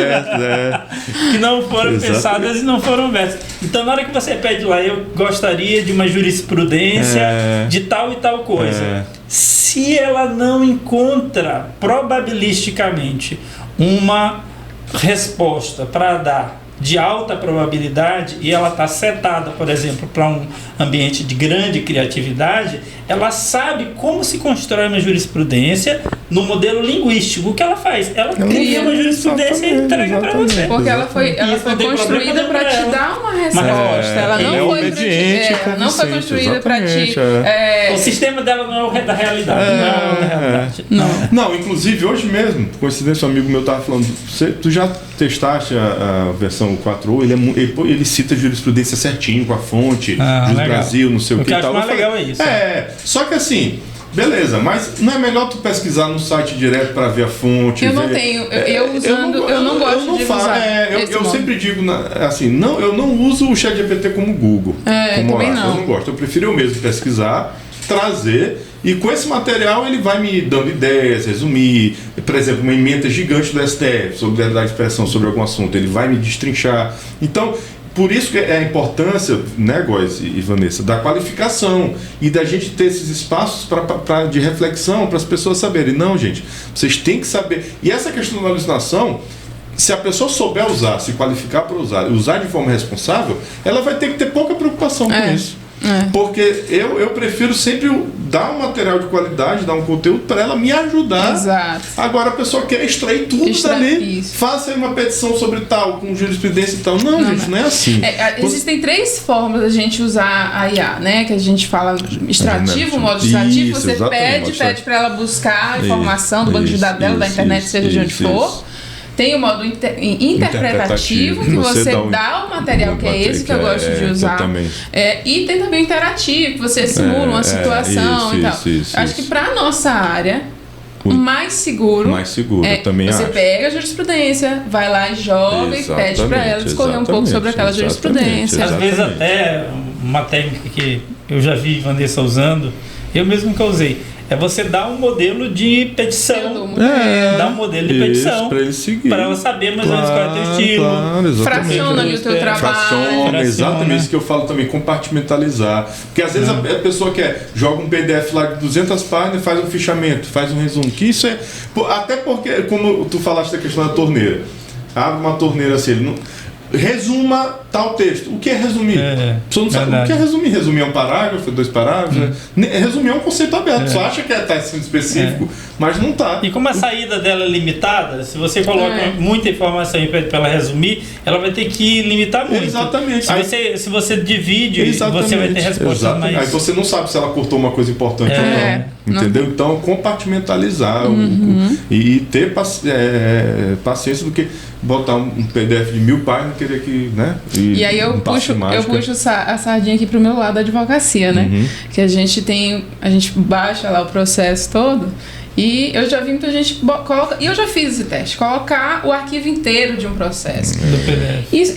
Que não foram pensadas e não foram abertas. Então, na hora que você pede lá, eu gostaria de uma jurisprudência de tal e tal coisa. Se ela não encontra probabilisticamente uma resposta para dar de alta probabilidade e ela está setada, por exemplo, para um ambiente de grande criatividade, ela sabe como se constrói uma jurisprudência no modelo linguístico. O que ela faz? Ela cria uma jurisprudência e entrega para você. Porque ela foi construída para te dar uma resposta. Ela não foi construída para te... O sistema dela não é o da realidade. Não, inclusive hoje mesmo, coincidência, um amigo meu estava falando, tu já testaste a versão 4.0, ele cita a jurisprudência certinho, com a fonte, Juiz Brasil, não sei o que e tal. O que eu acho mais legal é isso. Só que assim, beleza, mas não é melhor tu pesquisar no site direto para ver a fonte? Eu não tenho, eu não gosto de usar. Eu sempre digo, assim, eu não uso o ChatGPT como Google. Como também não. Eu não gosto, eu prefiro eu mesmo pesquisar, trazer, e com esse material ele vai me dando ideias, resumir, por exemplo, uma emenda gigante do STF sobre liberdade de expressão sobre algum assunto, ele vai me destrinchar. Então, por isso que é a importância, né, Góis e Vanessa, da qualificação e da gente ter esses espaços de reflexão para as pessoas saberem. Não, gente, vocês têm que saber. E essa questão da alucinação, se a pessoa souber usar, se qualificar para usar de forma responsável, ela vai ter que ter pouca preocupação com isso. Porque eu prefiro sempre dar um material de qualidade, dar um conteúdo para ela me ajudar. Exato. Agora a pessoa quer extrair tudo dali. Isso. Faça aí uma petição sobre tal, com jurisprudência e tal. Não, gente, não é assim. Existem 3 formas da gente usar a IA, né? Que a gente fala extrativo, modo extrativo. Você pede para ela buscar a informação do banco de dados dela, da internet, seja de onde for. Tem o modo interpretativo, que você dá o material que é esse que eu gosto de usar. E tem também o interativo, que você simula uma situação e tal. Acho que para a nossa área, o mais seguro, eu também você pega a jurisprudência, vai lá e joga e pede para ela discorrer um pouco sobre aquela jurisprudência. Às vezes até uma técnica que eu já vi Vanessa usando, eu mesmo nunca usei. É você dar um modelo de petição. Dar um modelo de petição. Para ele seguir. Para ela saber mais ou menos qual é o teu estilo. Fraciona ali o teu trabalho. Fraciona, exatamente isso que eu falo também, compartimentalizar. Porque às vezes a pessoa joga um PDF lá de 200 páginas, faz um fichamento, faz um resumo. Que isso é. Até porque, como tu falaste da questão da torneira. Abre uma torneira assim, ele não. Resuma tal texto. O que é resumir? Você não sabe o que é resumir. Resumir é um parágrafo, 2 parágrafos. Resumir é um conceito aberto. Você acha que está sendo específico, mas não está. E como a saída dela é limitada, se você coloca muita informação e pede para ela resumir, ela vai ter que limitar muito. Exatamente. Se você divide, você vai ter respostas mais... Aí você não sabe se ela cortou uma coisa importante ou não. Entendeu? Então, compartimentalizar e ter paciência do que botar um PDF de 1000 páginas e querer que, né? E aí eu puxo a sardinha aqui pro meu lado da advocacia, né? Que a gente baixa lá o processo todo e eu já vi muita gente coloca, e eu já fiz esse teste, colocar o arquivo inteiro de um processo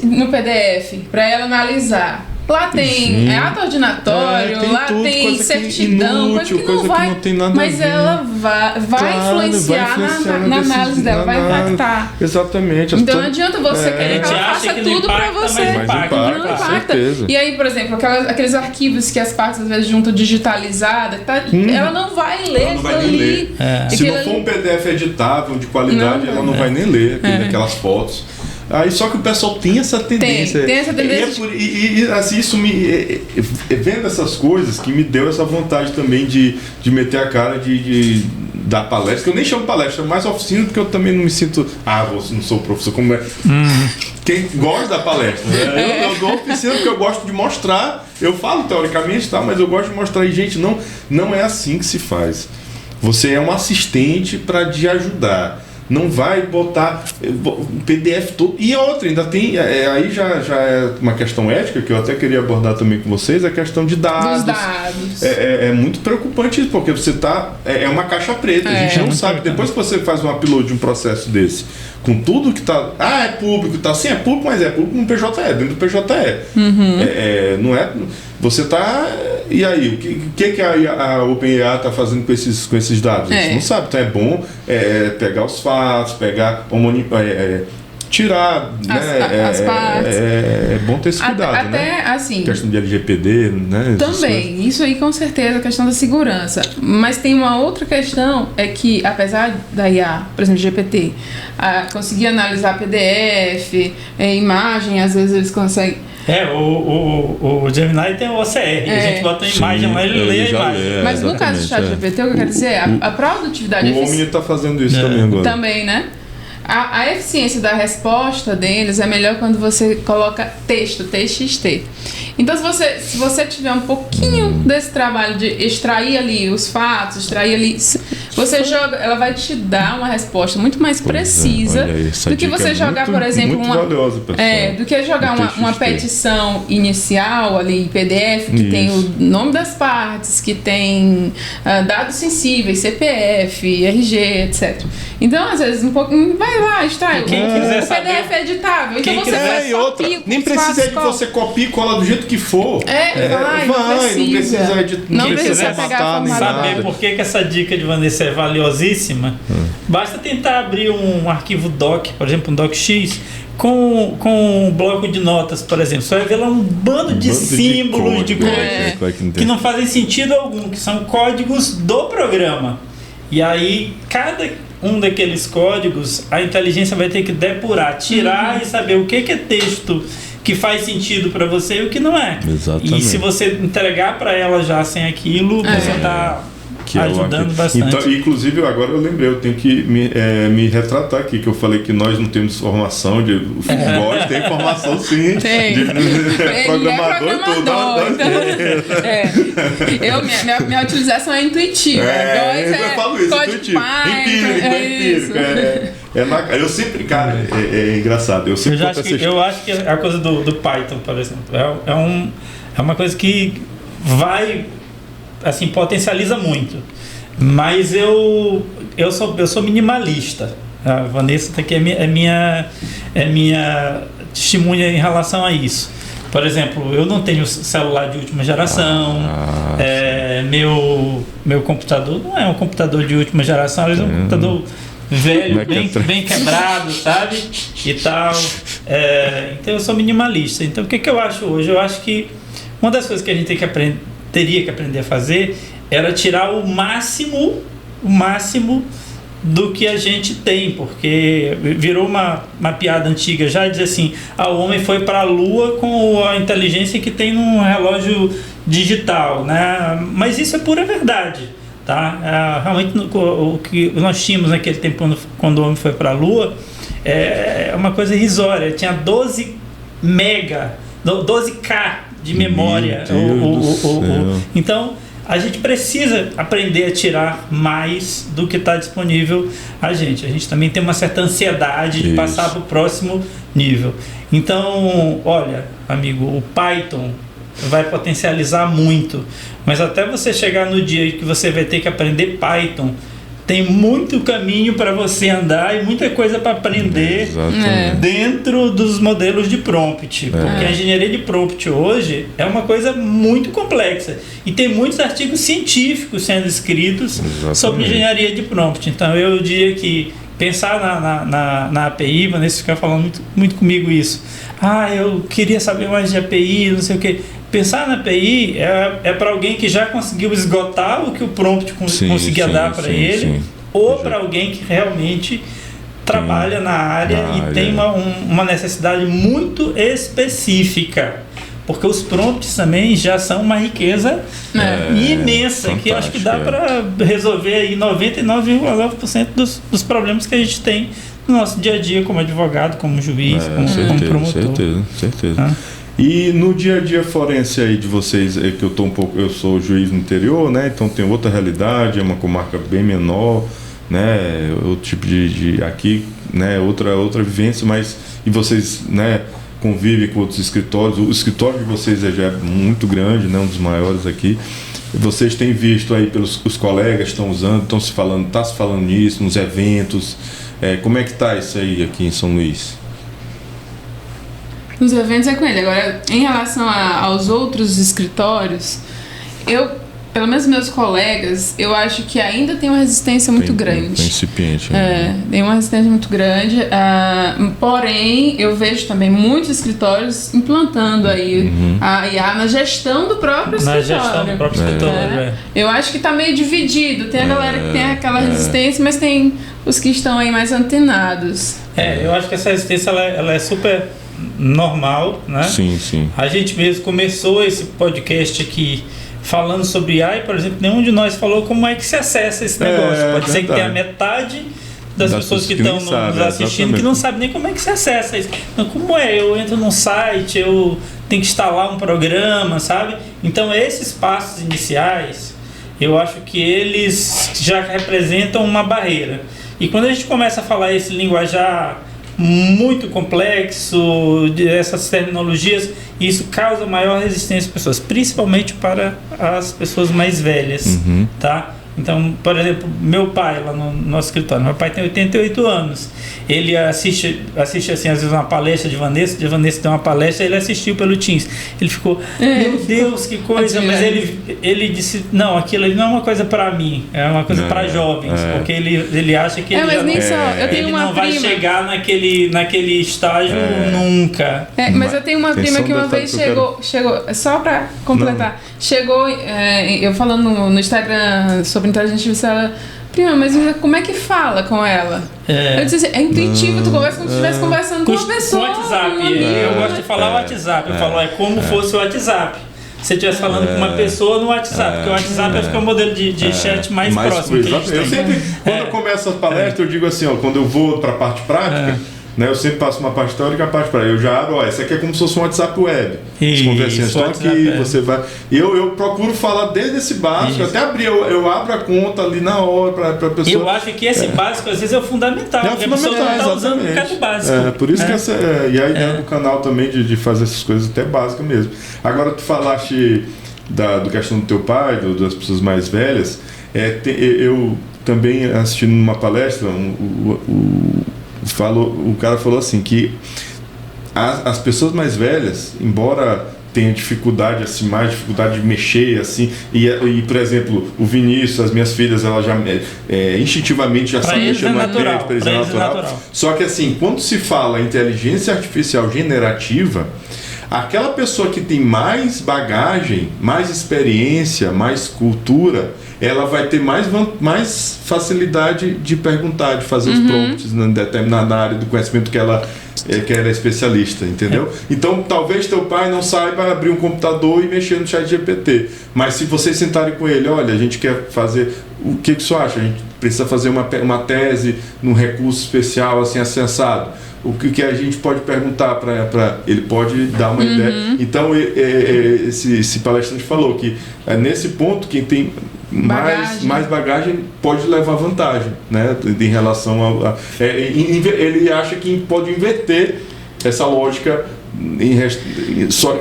no PDF para ela analisar. Lá tem ato ordinatório, lá tem certidão, coisa que não vai, mas ela vai influenciar na análise dela, vai impactar. Exatamente. Então não adianta você querer que ela faça tudo para você. Não impacta. E aí, por exemplo, aqueles arquivos que as partes às vezes juntam digitalizada, ela não vai ler aquilo ali. Se não for um PDF editável, de qualidade, ela não vai nem ler aquelas fotos. Aí só que o pessoal tem essa tendência. Tem essa tendência. E assim, isso vendo essas coisas que me deu essa vontade também de meter a cara de dar palestra, que eu nem chamo palestra, mais oficina, porque eu também não me sinto. Não sou professor, como é. Quem gosta da palestra, né? Eu dou oficina porque eu gosto de mostrar. Eu falo teoricamente, tá, mas eu gosto de mostrar. E, gente, não é assim que se faz. Você é um assistente para te ajudar. Não vai botar o PDF todo. E outra, ainda tem. Aí já é uma questão ética que eu até queria abordar também com vocês, a questão de dados. Dos dados. É muito preocupante isso, porque você tá. É uma caixa preta. A gente não sabe. Depois que você faz um upload de um processo desse, com tudo que tá. É público, tá? Sim, é público, mas é público no PJE, dentro do PJE. Não é. Você tá. E aí, o que a OpenAI está fazendo com esses dados? A gente não sabe. Então é bom pegar os fatos, tirar as partes. É bom ter esse cuidado, até né? Assim, questão de LGPD, né? Também, isso aí com certeza, a questão da segurança. Mas tem uma outra questão, é que apesar da IA, por exemplo, GPT, conseguir analisar PDF, imagem, às vezes eles conseguem. O Gemini tem o OCR, a gente bota a imagem lá e ele lê a imagem. Mas no caso do ChatGPT, o que eu quero dizer é a produtividade... O Omni está fazendo isso também agora. Também, né? A eficiência da resposta deles é melhor quando você coloca texto, TXT. Então, se você tiver um pouquinho desse trabalho de extrair ali os fatos, extrair ali Você joga, ela vai te dar uma resposta muito mais precisa do que você jogar, por exemplo, muito valiosa, do que jogar uma petição inicial ali em PDF que tem o nome das partes, que tem dados sensíveis, CPF, RG, etc. Então, às vezes, um pouquinho, vai lá, extrai. O PDF é editável. Então você faz outra. Nem precisa de você copia e cola do jeito que for. Não precisa editar. Não precisa pegar saber por que essa dica de Vanessa é valiosíssima. Basta tentar abrir um arquivo doc, por exemplo, um docx, com um bloco de notas, por exemplo. Você vai ver lá um bando de símbolos, de coisas que não fazem sentido algum, que são códigos do programa. E aí, cada um daqueles códigos, a inteligência vai ter que depurar, tirar e saber o que é texto que faz sentido para você e o que não é. Exatamente. E se você entregar para ela já sem aquilo, você está ajudando bastante. Então, inclusive, agora eu lembrei, eu tenho que me retratar aqui, que eu falei que nós não temos formação de futebol, tem formação sim. Tem. De programador e tudo. Então, minha utilização é intuitiva. Eu falo isso, intuitivo. Empírico. Eu sempre, cara, é engraçado. Eu acho que a coisa do Python, por exemplo, é uma coisa que vai, assim, potencializa muito. Mas eu sou minimalista. A Vanessa tá aqui é minha testemunha em relação a isso. Por exemplo, eu não tenho celular de última geração. Meu computador não é um computador de última geração, é um computador velho, bem quebrado, sabe? E tal. Então eu sou minimalista. Então o que eu acho hoje? Eu acho que uma das coisas que a gente teria que aprender a fazer era tirar o máximo do que a gente tem, porque virou uma piada antiga já, dizer assim, o homem foi para a Lua com a inteligência que tem num relógio digital, né? Mas isso é pura verdade, tá? Realmente o que nós tínhamos naquele tempo quando o homem foi para a Lua é uma coisa irrisória. Tinha 12K de memória. Então a gente precisa aprender a tirar mais do que está disponível a gente também tem uma certa ansiedade de passar para o próximo nível. Então, olha, amigo, o Python vai potencializar muito, mas até você chegar no dia que você vai ter que aprender Python, tem muito caminho para você andar e muita coisa para aprender dentro dos modelos de prompt. Porque a engenharia de prompt hoje é uma coisa muito complexa. E tem muitos artigos científicos sendo escritos sobre engenharia de prompt. Então eu diria que pensar na API, Vanessa ficar falando muito comigo isso. Eu queria saber mais de API, não sei o quê. Pensar na API é para alguém que já conseguiu esgotar o que o prompt conseguia dar para ele, ou para alguém que realmente trabalha na área e tem uma necessidade muito específica. Porque os prompts também já são uma riqueza imensa, que acho que dá para resolver aí 99,9% dos problemas que a gente tem no nosso dia a dia como advogado, como juiz, como promotor. Certeza. E no dia a dia forense aí de vocês, que eu sou juiz no interior, né? Então tem outra realidade, é uma comarca bem menor, né? Outro tipo de aqui, né? Outra vivência, mas e vocês, né? Convivem com outros escritórios. O escritório de vocês já é muito grande, né? Um dos maiores aqui. Vocês têm visto aí os colegas estão usando, está se falando nisso nos eventos. Como é que tá isso aí aqui em São Luís? Nos eventos é com ele. Agora, em relação aos outros escritórios, pelo menos meus colegas, eu acho que ainda tem uma resistência muito grande. Tem incipiente. Tem uma resistência muito grande. Porém, eu vejo também muitos escritórios implantando aí a IA na gestão do próprio escritório. Eu acho que está meio dividido. Tem a galera que tem aquela resistência, mas tem os que estão aí mais antenados. Eu acho que essa resistência ela é super normal, né? Sim. A gente mesmo começou esse podcast aqui falando sobre AI, por exemplo, nenhum de nós falou como é que se acessa esse negócio. Pode ser que tenha metade das pessoas que estão nos assistindo que não sabe nem como é que se acessa isso. Então, como eu entro num site, eu tenho que instalar um programa, sabe? Então, esses passos iniciais, eu acho que eles já representam uma barreira. E quando a gente começa a falar esse linguajar muito complexo, essas terminologias, isso causa maior resistência às pessoas, principalmente para as pessoas mais velhas, tá? Então, por exemplo, meu pai lá no nosso escritório, meu pai tem 88 anos, ele assiste assim, às vezes uma palestra de Vanessa tem uma palestra, ele assistiu pelo Teams, ele ficou, meu Deus, que coisa, mas ele disse, não, aquilo ali não é uma coisa para mim, é uma coisa para jovens, porque ele acha que ele, mas nem só, eu tenho uma não vai chegar naquele estágio nunca. Mas eu tenho uma prima que uma vez chegou, só para completar, chegou, eu falando no Instagram sobre inteligência artificial, ela, prima, mas como é que fala com ela? Eu disse assim, é intuitivo, tu conversa como se estivesse conversando com uma pessoa. Com o WhatsApp, eu gosto de falar o WhatsApp, eu falo, é como fosse o WhatsApp. Se você estivesse falando com uma pessoa no WhatsApp, porque o WhatsApp acho que é o modelo de chat mais próximo que a gente tem. Eu sempre, quando eu começo as palestras, eu digo assim, ó, quando eu vou para a parte prática, né, eu sempre passo uma parte teórica e a parte prática. Eu já abro, essa aqui é como se fosse um WhatsApp web. As conversinhas estão aqui, você vai... Eu procuro falar desde esse básico, até abrir, eu abro a conta ali na hora para a pessoa... Eu acho que esse básico, às vezes, é o fundamental, porque a pessoa não está usando um bocado básico. Por isso que e a ideia do canal também de fazer essas coisas até básicas mesmo. Agora, tu falaste da questão do teu pai, das pessoas mais velhas, eu também assistindo numa palestra, o cara falou assim que as pessoas mais velhas, embora tenham dificuldade assim, mais dificuldade de mexer assim, e por exemplo, o Vinícius, as minhas filhas, elas já instintivamente já sabem mexer no iPad, para eles é natural. Só que assim, quando se fala inteligência artificial generativa, aquela pessoa que tem mais bagagem, mais experiência, mais cultura, ela vai ter mais facilidade de perguntar, de fazer os prompts na área do conhecimento que ela é especialista, entendeu? Então, talvez teu pai não saiba abrir um computador e mexer no ChatGPT, mas se vocês sentarem com ele, olha, a gente quer fazer, o que você acha? A gente precisa fazer uma tese num recurso especial, assim, assensado. O que a gente pode perguntar para ele, pode dar uma ideia. Então, esse palestrante falou que nesse ponto, quem tem mais bagagem pode levar vantagem, né, em relação ele acha que pode inverter essa lógica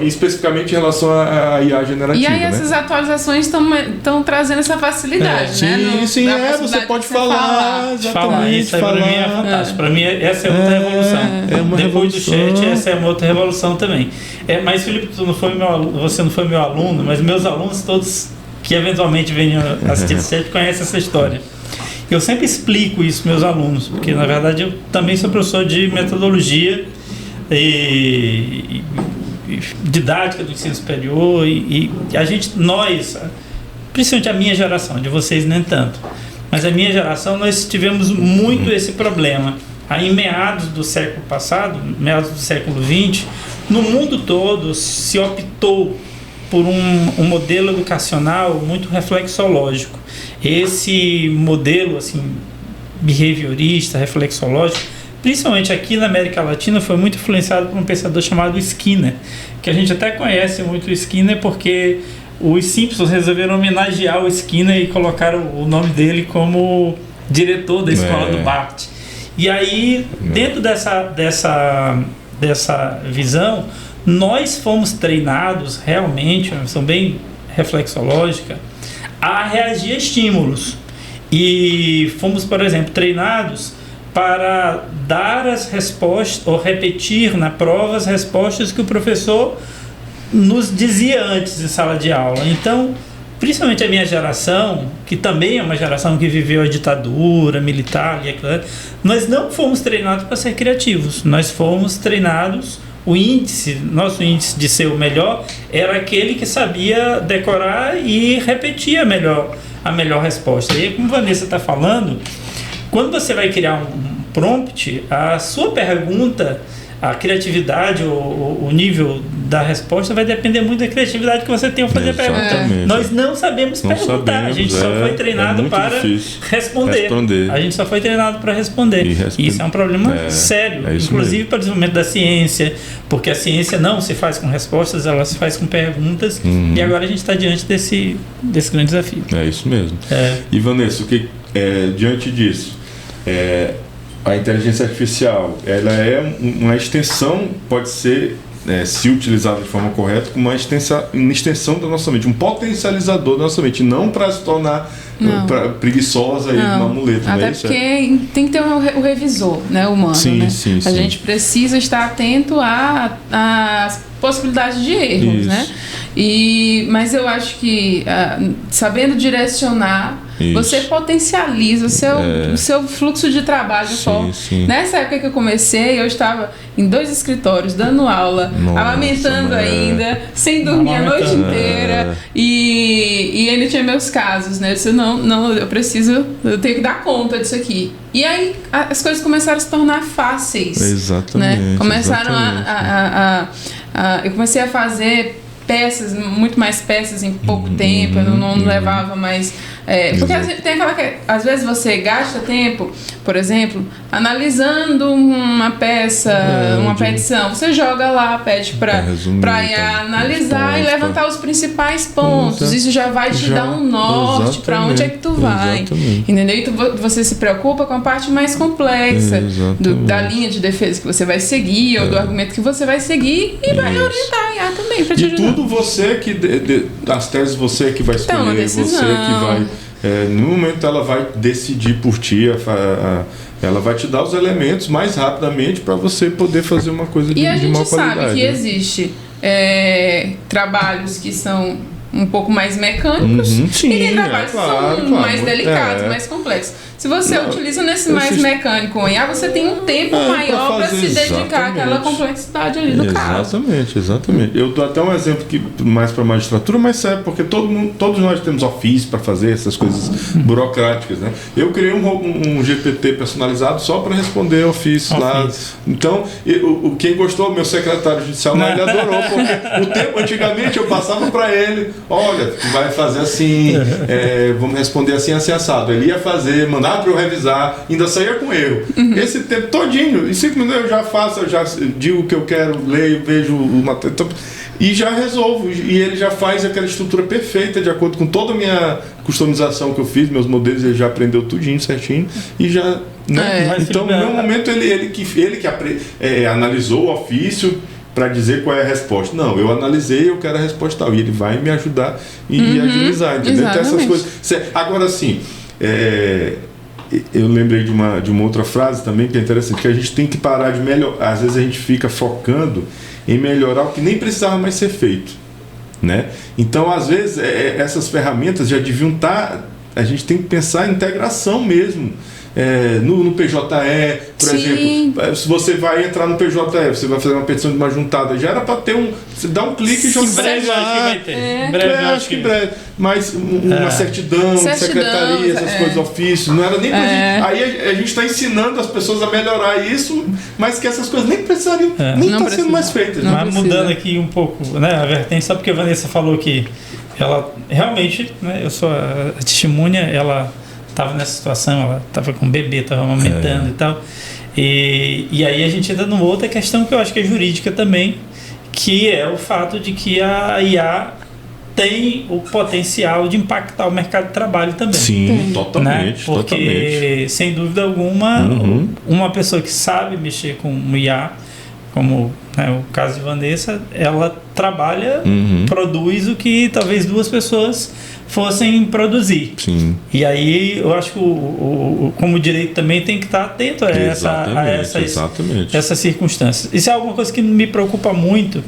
especificamente em relação à IA generativa. E aí essas atualizações estão trazendo essa facilidade, né? Sim, você pode falar. Exatamente. Isso para mim é fantástico. Para mim, essa é outra revolução. Depois do chat, essa é uma outra revolução também. Mas, Felipe, você não foi meu aluno, mas meus alunos todos que eventualmente venham assistir esse chat conhecem essa história. Eu sempre explico isso para meus alunos, porque, na verdade, eu também sou professor de metodologia e didática do ensino superior e nós, principalmente a minha geração, de vocês nem tanto, mas a minha geração, nós tivemos muito esse problema. Aí, em meados do século passado, meados do século XX, no mundo todo se optou por um modelo educacional muito reflexológico. Esse modelo assim, behaviorista, reflexológico, principalmente aqui na América Latina, foi muito influenciado por um pensador chamado Skinner, que a gente até conhece muito o Skinner porque os Simpsons resolveram homenagear o Skinner e colocaram o nome dele como diretor da escola do Bart. E aí, dentro dessa visão, nós fomos treinados realmente, uma visão bem reflexológica, a reagir a estímulos. E fomos, por exemplo, treinados para dar as respostas, ou repetir na prova as respostas que o professor nos dizia antes em sala de aula. Então, principalmente a minha geração, que também é uma geração que viveu a ditadura militar, nós não fomos treinados para ser criativos, nós fomos treinados. Nosso índice de ser o melhor era aquele que sabia decorar e repetir a melhor resposta. E como a Vanessa está falando, quando você vai criar um prompt, a sua pergunta a criatividade, o nível da resposta vai depender muito da criatividade que você tem ao fazer a pergunta. Nós não sabemos perguntar, a gente só foi treinado para responder. A gente só foi treinado para responder. E isso é um problema sério, inclusive para o desenvolvimento da ciência, porque a ciência não se faz com respostas, ela se faz com perguntas, e agora a gente está diante desse grande desafio. É isso mesmo. E Vanessa, diante disso, a inteligência artificial, ela é uma extensão, pode ser, se utilizada de forma correta, como uma extensão da nossa mente, um potencializador da nossa mente, não para se tornar preguiçosa e uma muleta. Até porque tem que ter o revisor, né, humano. Sim. A gente precisa estar atento às possibilidades de erros, né? Mas eu acho que sabendo direcionar, você potencializa o seu fluxo de trabalho. Nessa época que eu comecei, eu estava em 2 escritórios, dando aula, amamentando ainda, sem dormir a noite inteira, e ainda tinha meus casos, né? Eu disse, não, eu tenho que dar conta disso aqui. E aí as coisas começaram a se tornar fáceis. Exatamente. Né? Começaram eu comecei a fazer muito mais peças em pouco tempo, eu não levava mais. Porque tem aquela que às vezes você gasta tempo, por exemplo, analisando uma peça, uma petição, você joga lá, pede para analisar e levantar os principais pontos. Isso já vai te dar um norte para onde é que tu vai. Entendeu? E você se preocupa com a parte mais complexa da linha de defesa que você vai seguir, ou do argumento que você vai seguir, e vai orientar a IA também para te ajudar. E tudo você as teses você que vai escolher, você que vai. No momento ela vai decidir por ti, ela vai te dar os elementos mais rapidamente para você poder fazer uma coisa de uma qualidade. E a gente sabe que existe trabalhos que são um pouco mais mecânicos e tem trabalhos que são mais delicados, mais complexos. Se você utiliza nesse mais mecânico ou IA, você tem um tempo maior para se dedicar àquela complexidade ali no caso. Exatamente. Eu dou até um exemplo que mais para a magistratura, mas serve porque todos nós temos ofício para fazer essas coisas burocráticas, né? Eu criei um GPT personalizado só para responder ofício lá. Então, quem gostou, meu secretário judicial lá, ele adorou, porque antigamente eu passava para ele, olha, tu vai fazer assim, vamos responder assim, assado. Ele ia fazer, mandar para eu revisar, ainda saía com erro. Esse tempo todinho, em 5 minutos eu já faço, eu já digo o que eu quero, leio, vejo o material e já resolvo. E ele já faz aquela estrutura perfeita de acordo com toda a minha customização que eu fiz, meus modelos, ele já aprendeu tudinho, certinho, e já... Né? Então, no meu momento, ele que analisou o ofício para dizer qual é a resposta. Não, eu analisei, eu quero a resposta tal. E ele vai me ajudar e agilizar, entendeu? Então, essas coisas... Agora, assim... eu lembrei de uma outra frase também que é interessante, que a gente tem que parar de melhorar. Às vezes a gente fica focando em melhorar o que nem precisava mais ser feito, né? Então, às vezes, essas ferramentas já deviam estar... A gente tem que pensar em integração mesmo. No PJE, por exemplo, se você vai entrar no PJE, você vai fazer uma petição de uma juntada, já era para ter você dá um clique e já sai lá. Acho que vai ter. Acho que em breve. Mas uma certidão, secretaria, essas coisas, ofício, não era nem pra gente. Aí a gente está ensinando as pessoas a melhorar isso, mas que essas coisas nem precisariam, nem estão sendo mais feitas. Mas mudando aqui um pouco, né, a vertente, só porque a Vanessa falou que ela realmente, né, eu sou a testemunha, ela estava nessa situação, ela estava com um bebê, estava amamentando e tal. E aí a gente entra numa outra questão que eu acho que é jurídica também, que é o fato de que a IA tem o potencial de impactar o mercado de trabalho também. Sim, totalmente. Né? Porque, sem dúvida alguma, uma pessoa que sabe mexer com o IA, como o caso de Vanessa, ela trabalha, produz o que talvez 2 pessoas fossem produzir. Sim. E aí eu acho que como direito também tem que estar atento a essas circunstâncias. Isso é alguma coisa que me preocupa muito,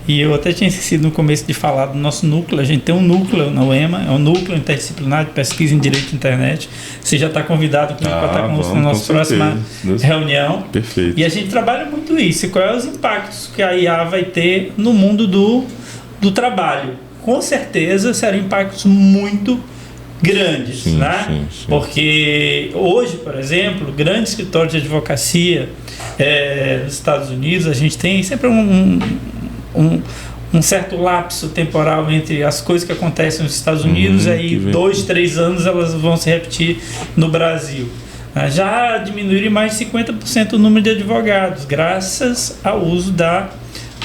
e eu até tinha esquecido no começo de falar do nosso núcleo. A gente tem um núcleo na UEMA, é um núcleo interdisciplinar de pesquisa em direito de internet. Você já está convidado para estar conosco na nossa próxima reunião. Perfeito. E a gente trabalha muito isso. E quais são os impactos que a IA vai ter no mundo do trabalho? Com certeza serão impactos muito grandes, né? Sim. Porque hoje, por exemplo, grandes escritórios de advocacia nos Estados Unidos, a gente tem sempre um certo lapso temporal entre as coisas que acontecem nos Estados Unidos, aí 2, 3 anos elas vão se repetir no Brasil. Já diminuíram mais de 50% o número de advogados, graças ao uso da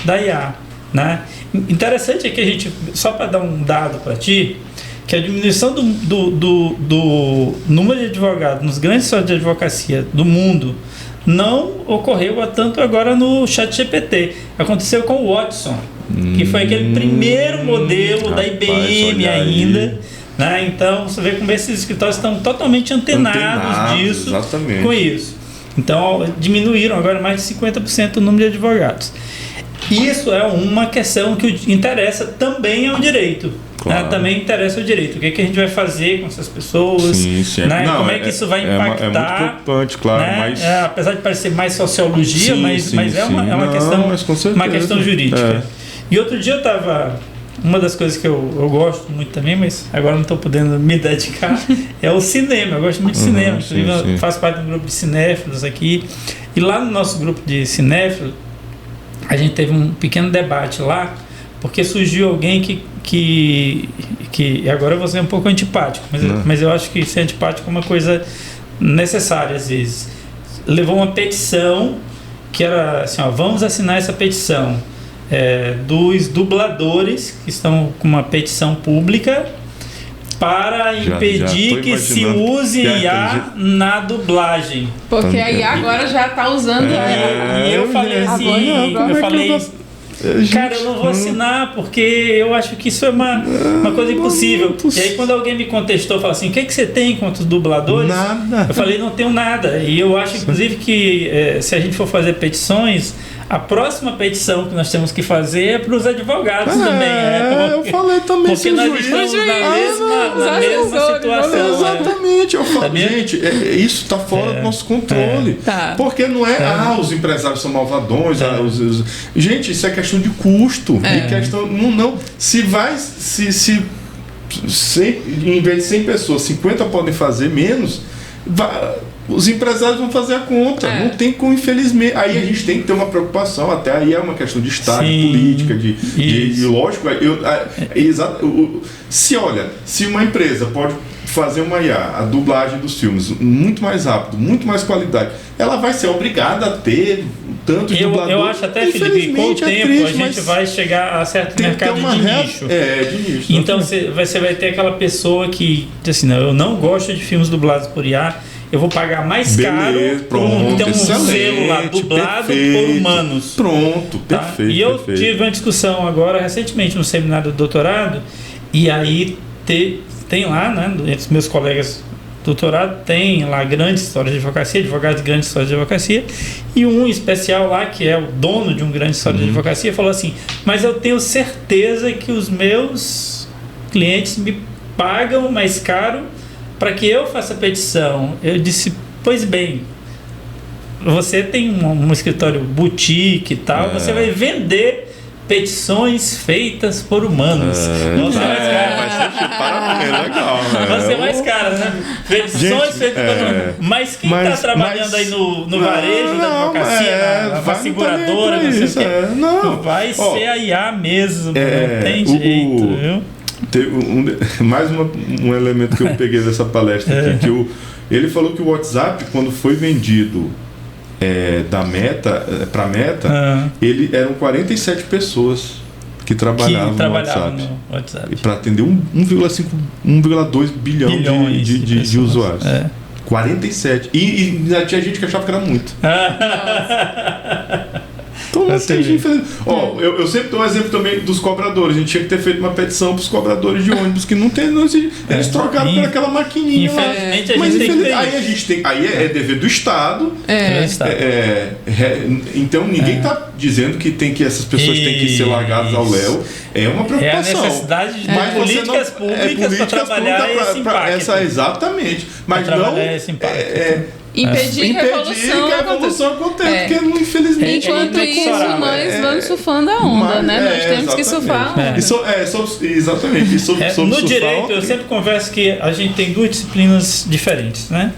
IA, né? Interessante é que a gente, só para dar um dado para ti, que a diminuição do número de advogados nos grandes escritórios de advocacia do mundo não ocorreu há tanto agora no ChatGPT. Aconteceu com o Watson, que foi aquele primeiro modelo da IBM ainda. Né? Então, você vê como esses escritórios estão totalmente antenados disso, exatamente. Com isso. Então, diminuíram agora mais de 50% o número de advogados. Isso é uma questão que interessa também ao direito. Claro. Né? Também interessa ao direito. O que a gente vai fazer com essas pessoas? Sim. Né? Não, como é que isso vai impactar? É muito preocupante, claro. Né? Mas... apesar de parecer mais sociologia, mas é uma questão jurídica. E outro dia eu estava... Uma das coisas que eu gosto muito também, mas agora não estou podendo me dedicar, é o cinema. Eu gosto muito de cinema. Eu faço parte de um grupo de cinéfilos aqui. E lá no nosso grupo de cinéfilos, a gente teve um pequeno debate lá, porque surgiu alguém que agora eu vou ser um pouco antipático, mas eu acho que ser antipático é uma coisa necessária às vezes. Levou uma petição que era assim, vamos assinar essa petição. Dos dubladores que estão com uma petição pública para impedir que se use IA na dublagem. Porque a IA agora já está usando E eu falei assim, cara, eu não vou assinar porque eu acho que isso é uma coisa impossível. E aí quando alguém me contestou, falou assim, o que você tem contra os dubladores? Nada. Eu falei, não tenho nada. E eu acho inclusive que se a gente for fazer petições, a próxima petição que nós temos que fazer é para os advogados também. Eu falei também. Porque nós estamos na mesma situação. Exatamente. Eu falo, gente, isso está fora do nosso controle. Porque não os empresários são malvadões. Gente, isso é questão de custo. Em vez de 100 pessoas, 50 podem fazer menos, os empresários vão fazer a conta. Não tem como, infelizmente. Aí a gente tem que ter uma preocupação. Até aí é uma questão de Estado, de política, de lógico. Se uma empresa pode fazer uma IA, a dublagem dos filmes, muito mais rápido, muito mais qualidade, ela vai ser obrigada a ter tanto de dublador. Eu acho até, Felipe, com o tempo a gente vai chegar a certo mercado de nicho. De nicho. Então você vai ter aquela pessoa que diz assim, não, eu não gosto de filmes dublados por IA, eu vou pagar mais caro por ter um selo lá dublado por humanos. Pronto, perfeito. E eu tive uma discussão agora recentemente no seminário do doutorado, e aí tem lá, né, entre os meus colegas do doutorado, tem lá grandes histórias de advocacia, advogados de grandes histórias de advocacia, e um especial lá, que é o dono de um grande história de advocacia, falou assim, mas eu tenho certeza que os meus clientes me pagam mais caro para que eu faça petição. Eu disse, pois bem, você tem um escritório boutique e tal, você vai vender petições feitas por humanos. Você é mais caro. Legal, vai ser mais caro, né? Petições feitas por humanos. Mas quem está trabalhando aí no varejo da advocacia, na seguradora, não sei o quê, vai ser a IA mesmo, não tem jeito, viu? Teve mais um elemento que eu peguei dessa palestra aqui, que ele falou que o WhatsApp, quando foi vendido da Meta para a Meta, eram 47 pessoas que trabalhavam no WhatsApp. E para atender 1,2 bilhão de usuários. 47. E tinha gente que achava que era muito. Eu sempre dou um exemplo também dos cobradores. A gente tinha que ter feito uma petição para os cobradores de ônibus que não tem. Eles trocaram por aquela maquininha lá. Aí é dever do Estado. Então ninguém está dizendo que essas pessoas têm que ser largadas ao léu. É uma preocupação. É a necessidade de políticas públicas para trabalhar esse impacto. Exatamente. Mas não. Impedir que a evolução aconteça, porque infelizmente... Enquanto isso, nós vamos surfando a onda, né? Nós temos que surfar a onda. Exatamente. No direito, eu sempre converso que a gente tem duas disciplinas diferentes, né?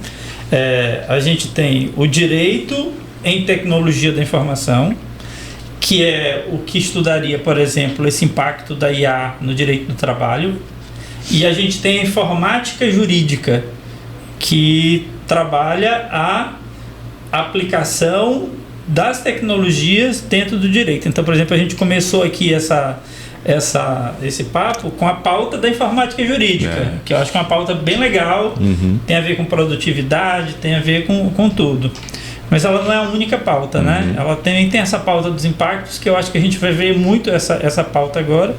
A gente tem o direito em tecnologia da informação, que é o que estudaria, por exemplo, esse impacto da IA no direito do trabalho, e a gente tem a informática jurídica, que trabalha a aplicação das tecnologias dentro do direito. Então, por exemplo, a gente começou aqui esse papo com a pauta da informática jurídica, que eu acho que é uma pauta bem legal, tem a ver com produtividade, tem a ver com tudo. Mas ela não é a única pauta, né? Ela também tem essa pauta dos impactos, que eu acho que a gente vai ver muito essa pauta agora.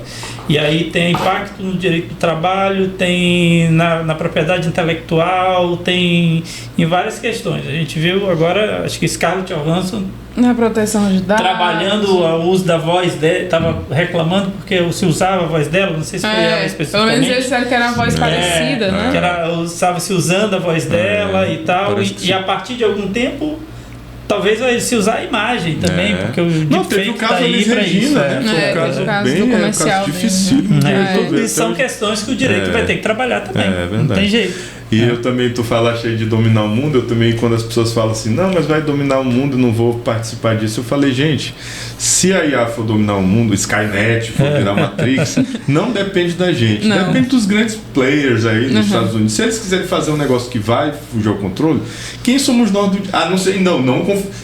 E aí tem impacto no direito do trabalho, tem na propriedade intelectual, tem em várias questões. A gente viu agora, acho que Scarlett Johansson na proteção de dados, trabalhando o uso da voz dela, estava reclamando porque se usava a voz dela, não sei se foi ela especificamente. Pelo menos eles disseram que era uma voz parecida, né? Que estava se usando a voz dela e tal, e a partir de algum tempo talvez vai se usar a imagem também, porque o deepfake está aí para isso. Foi um caso bem comercial, difícil. E são questões que o direito vai ter que trabalhar também. Não tem jeito. E eu também, tu falaste aí de dominar o mundo, eu também, quando as pessoas falam assim, não, mas vai dominar o mundo, não vou participar disso. Eu falei, gente, se a IA for dominar o mundo, Skynet for virar Matrix, não depende da gente. Depende dos grandes players aí nos Estados Unidos. Se eles quiserem fazer um negócio que vai fugir ao controle, quem somos nós? Não sei,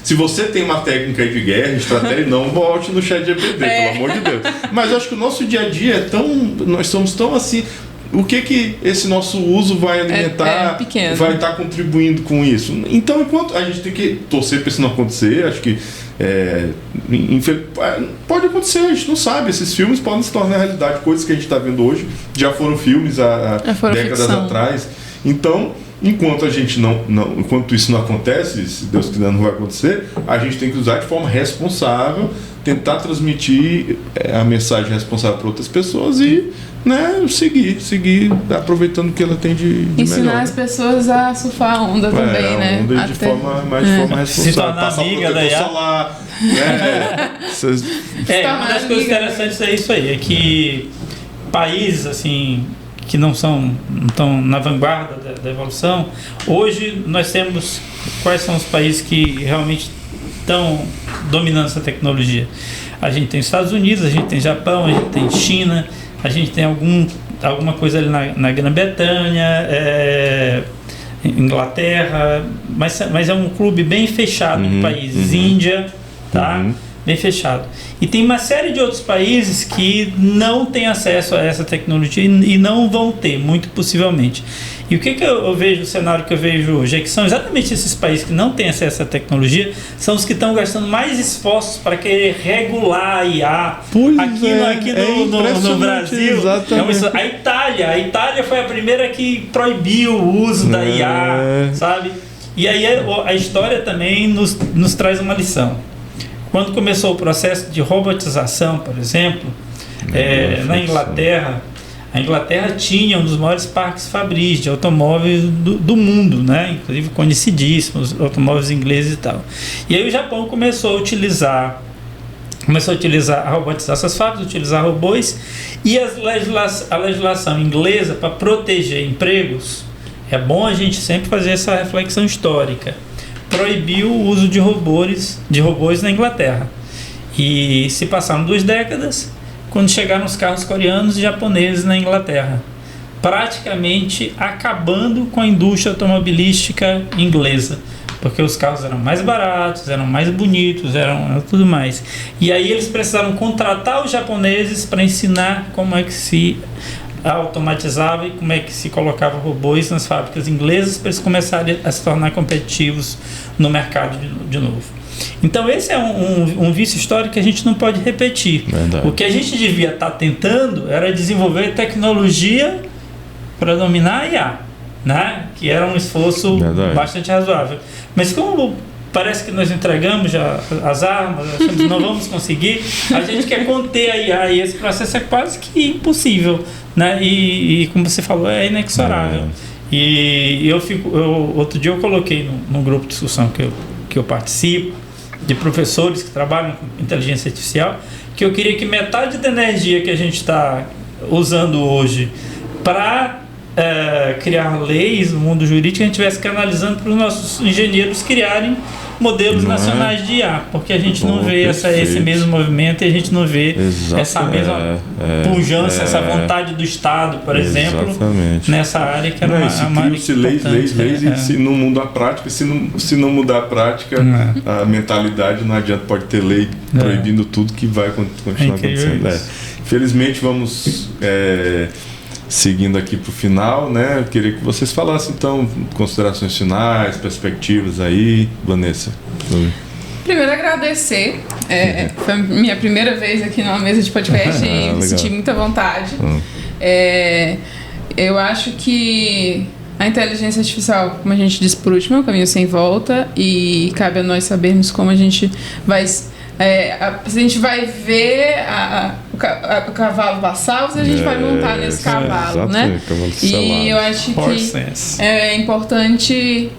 se você tem uma técnica de guerra, estratégia, não volte no ChatGPT, pelo amor de Deus. Mas eu acho que o nosso dia a dia é tão... Nós somos tão assim... O que esse nosso uso vai alimentar, vai estar contribuindo com isso? Então, enquanto a gente tem que torcer para isso não acontecer, acho que pode acontecer, a gente não sabe. Esses filmes podem se tornar realidade. Coisas que a gente está vendo hoje já foram filmes há décadas atrás. Então, enquanto isso não acontece, se Deus quiser não vai acontecer, a gente tem que usar de forma responsável, tentar transmitir a mensagem responsável para outras pessoas e seguir aproveitando o que ela tem de ensinar melhor. As pessoas a surfar a onda também, né? Onda de forma responsável. Se tornar amiga da IA. Solar, uma das coisas interessantes é isso aí, é que países assim que não estão na vanguarda da evolução, hoje nós temos quais são os países que realmente estão dominando essa tecnologia. A gente tem Estados Unidos, a gente tem Japão, a gente tem China, a gente tem alguma coisa ali na Grã-Bretanha, Inglaterra, mas é um clube bem fechado de países, Índia, tá? Bem fechado. E tem uma série de outros países que não têm acesso a essa tecnologia e não vão ter, muito possivelmente. E o que eu vejo, o cenário que eu vejo hoje é que são exatamente esses países que não têm acesso à tecnologia, são os que estão gastando mais esforços para querer regular a IA. Aqui no Brasil. A Itália foi a primeira que proibiu o uso da IA, sabe? E aí a história também nos traz uma lição. Quando começou o processo de robotização, por exemplo, na Inglaterra, a Inglaterra tinha um dos maiores parques fabris de automóveis do mundo, né? Inclusive conhecidíssimos, automóveis ingleses e tal. E aí o Japão começou a utilizar a robotizar essas fábricas, utilizar robôs, e a legislação inglesa, para proteger empregos, é bom a gente sempre fazer essa reflexão histórica, proibiu o uso de robôs na Inglaterra. E se passaram 2 décadas, quando chegaram os carros coreanos e japoneses na Inglaterra, praticamente acabando com a indústria automobilística inglesa, porque os carros eram mais baratos, eram mais bonitos, eram tudo mais. E aí eles precisaram contratar os japoneses para ensinar como é que se automatizava e como é que se colocava robôs nas fábricas inglesas para eles começarem a se tornar competitivos no mercado de novo. Então esse é um vício histórico que a gente não pode repetir. Verdade. O que a gente devia estar tentando era desenvolver tecnologia para dominar a IA, né? Que era um esforço bastante razoável. Mas como parece que nós entregamos já as armas, achamos que não vamos conseguir, a gente quer conter a IA e esse processo é quase que impossível, né? E como você falou, é inexorável. E outro dia eu coloquei num grupo de discussão que eu participo, de professores que trabalham com inteligência artificial, que eu queria que metade da energia que a gente está usando hoje para criar leis no mundo jurídico, a gente estivesse canalizando para os nossos engenheiros criarem modelos nacionais de IA, porque a gente não vê esse mesmo movimento e a gente não vê essa mesma pujança, essa vontade do Estado, por exemplo, nessa área que era uma área que leis, e se não mudar a prática, se não mudar a prática, a mentalidade, não adianta, pode ter lei proibindo tudo que vai continuar acontecendo. Infelizmente, vamos seguindo aqui para o final, né? Eu queria que vocês falassem, então, considerações finais, perspectivas aí, Vanessa. Primeiro, agradecer. Foi a minha primeira vez aqui numa mesa de podcast e me senti muita vontade. Eu acho que a inteligência artificial, como a gente disse por último, é um caminho sem volta e cabe a nós sabermos como a gente vai... se a gente vai ver o cavalo passar, ou a gente vai montar nesse cavalo, né? E eu acho que é importante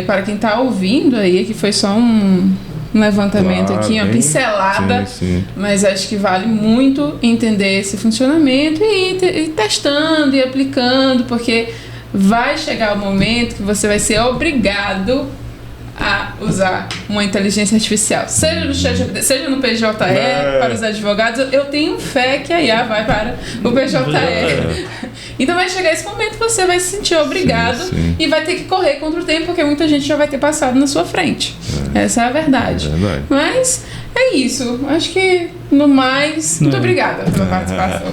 para quem está ouvindo aí, que foi só um levantamento aqui, uma pincelada, mas acho que vale muito entender esse funcionamento e ir testando e aplicando, porque vai chegar o momento que você vai ser obrigado a usar uma inteligência artificial, seja no ChatGPT, seja no PJE, para os advogados. Eu tenho fé que a IA vai para o PJE. Então vai chegar esse momento que você vai se sentir obrigado e vai ter que correr contra o tempo, porque muita gente já vai ter passado na sua frente. Essa é a verdade. Mas é isso. Acho que no mais, muito obrigada pela participação.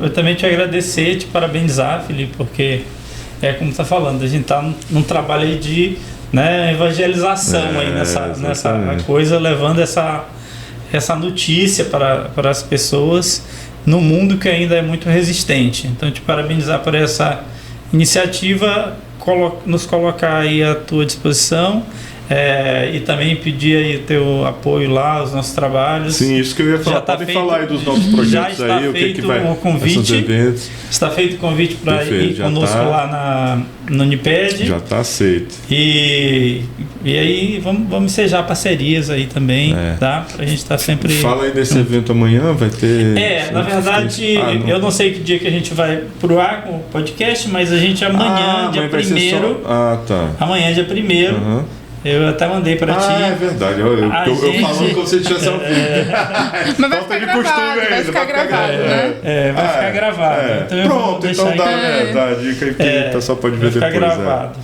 Eu também te agradecer, te parabenizar, Felipe, porque como você está falando, a gente está num trabalho aí de evangelização aí nessa coisa, levando essa notícia para as pessoas no mundo que ainda é muito resistente. Então, te parabenizar por essa iniciativa, nos colocar aí à tua disposição. E também pedir aí o teu apoio lá, os nossos trabalhos. Sim, isso que eu ia falar. Podem falar aí dos nossos projetos aí, o que vai... o convite. Está feito o convite para ir conosco lá no Uniped. Já está aceito. E aí vamos ensejar parcerias aí também, tá? Pra gente estar sempre... Fala aí desse evento amanhã, vai ter... na verdade, eu não sei que dia que a gente vai pro ar com o podcast, mas a gente amanhã, dia 1º... Amanhã, dia 1º, eu até mandei pra ti. É verdade. Eu falando como se ele tivesse ouvido. Mas vai ficar gravado, vai ficar gravado, né? Vai ficar gravado. Então pronto, então dá a dica aí que o pessoal pode ver depois. Vai ficar gravado.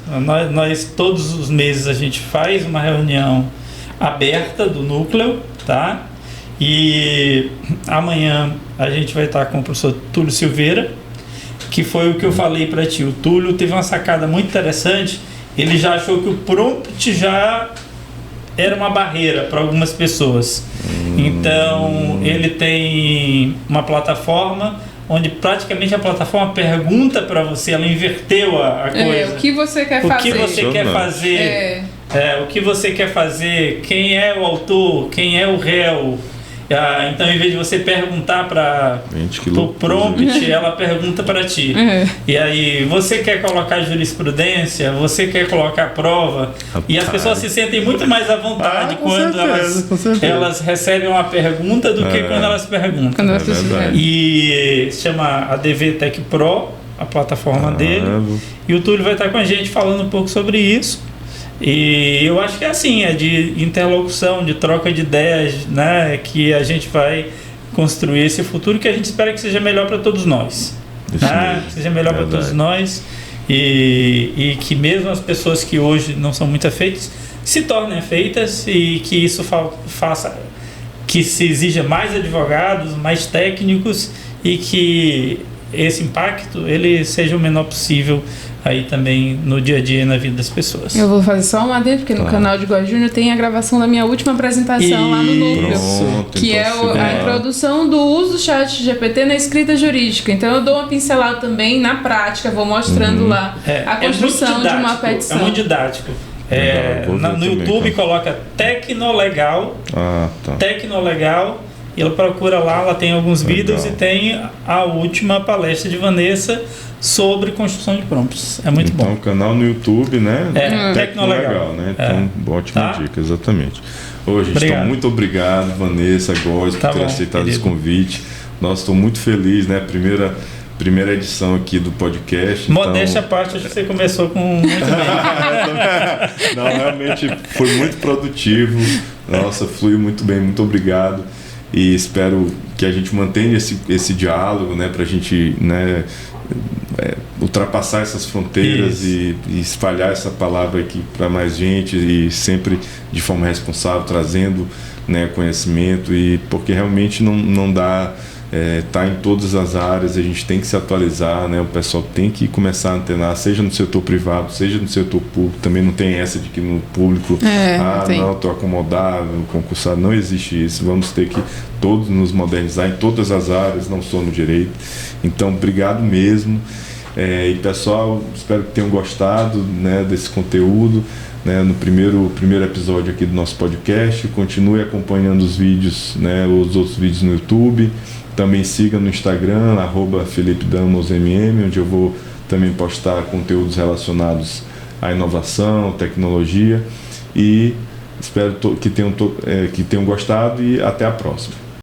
Nós, todos os meses, a gente faz uma reunião aberta do núcleo, tá? E amanhã a gente vai estar com o professor Túlio Silveira, que foi o que eu falei pra ti. O Túlio teve uma sacada muito interessante. Ele já achou que o prompt já era uma barreira para algumas pessoas. Então, ele tem uma plataforma onde praticamente a plataforma pergunta para você, ela inverteu a coisa. O que você quer fazer? O que você quer fazer? O que você quer fazer? Quem é o autor? Quem é o réu? Então, em vez de você perguntar para o prompt, ela pergunta para ti. E aí, você quer colocar jurisprudência? Você quer colocar prova? E as pessoas se sentem muito mais à vontade quando elas recebem uma pergunta do que quando elas perguntam. E se chama ADV Tech Pro, a plataforma dele. E o Túlio vai estar com a gente falando um pouco sobre isso. E eu acho que é assim, é de interlocução, de troca de ideias, né, que a gente vai construir esse futuro que a gente espera que seja melhor para todos nós, né? Que seja melhor para todos nós e que mesmo as pessoas que hoje não são muito afeitas se tornem afeitas e que isso faça que se exija mais advogados, mais técnicos e que esse impacto ele seja o menor possível aí também no dia a dia e na vida das pessoas. Eu vou fazer só uma adendo, porque no canal de Góes Júnior tem a gravação da minha última apresentação lá no Núcleo, que então é a introdução do uso do ChatGPT na escrita jurídica. Então eu dou uma pincelada também na prática, vou mostrando lá a construção de uma petição. É muito didático. No YouTube coloca Tecnolegal, Tecnolegal Ela procura lá, ela tem alguns vídeos e tem a última palestra de Vanessa sobre construção de prompts. É muito bom. Então, canal no YouTube, né? Tecnolegal, né? Então, ótima dica, exatamente. Ô, gente, então, muito obrigado, Vanessa, Góes, por ter aceitado esse convite. Nossa, estou muito feliz, né? Primeira edição aqui do podcast. Modéstia à parte, acho que você começou com muito bem. Não, realmente foi muito produtivo. Nossa, fluiu muito bem, muito obrigado. E espero que a gente mantenha esse diálogo, né? Para a gente, né, ultrapassar essas fronteiras e espalhar essa palavra aqui para mais gente e sempre de forma responsável, trazendo, né, conhecimento, e porque realmente não dá tá em todas as áreas, a gente tem que se atualizar, né? O pessoal tem que começar a antenar, seja no setor privado, seja no setor público. Também não tem essa de que no público não, estou acomodado, concursado, não existe isso. Vamos ter que todos nos modernizar em todas as áreas, não só no direito. Então, obrigado mesmo. E pessoal, espero que tenham gostado, né, desse conteúdo, né, no primeiro episódio aqui do nosso podcast. Continue acompanhando os vídeos, né, os outros vídeos no YouTube. Também siga no Instagram, @FelipeDamosMM, onde eu vou também postar conteúdos relacionados à inovação, tecnologia. E espero que tenham gostado, e até a próxima.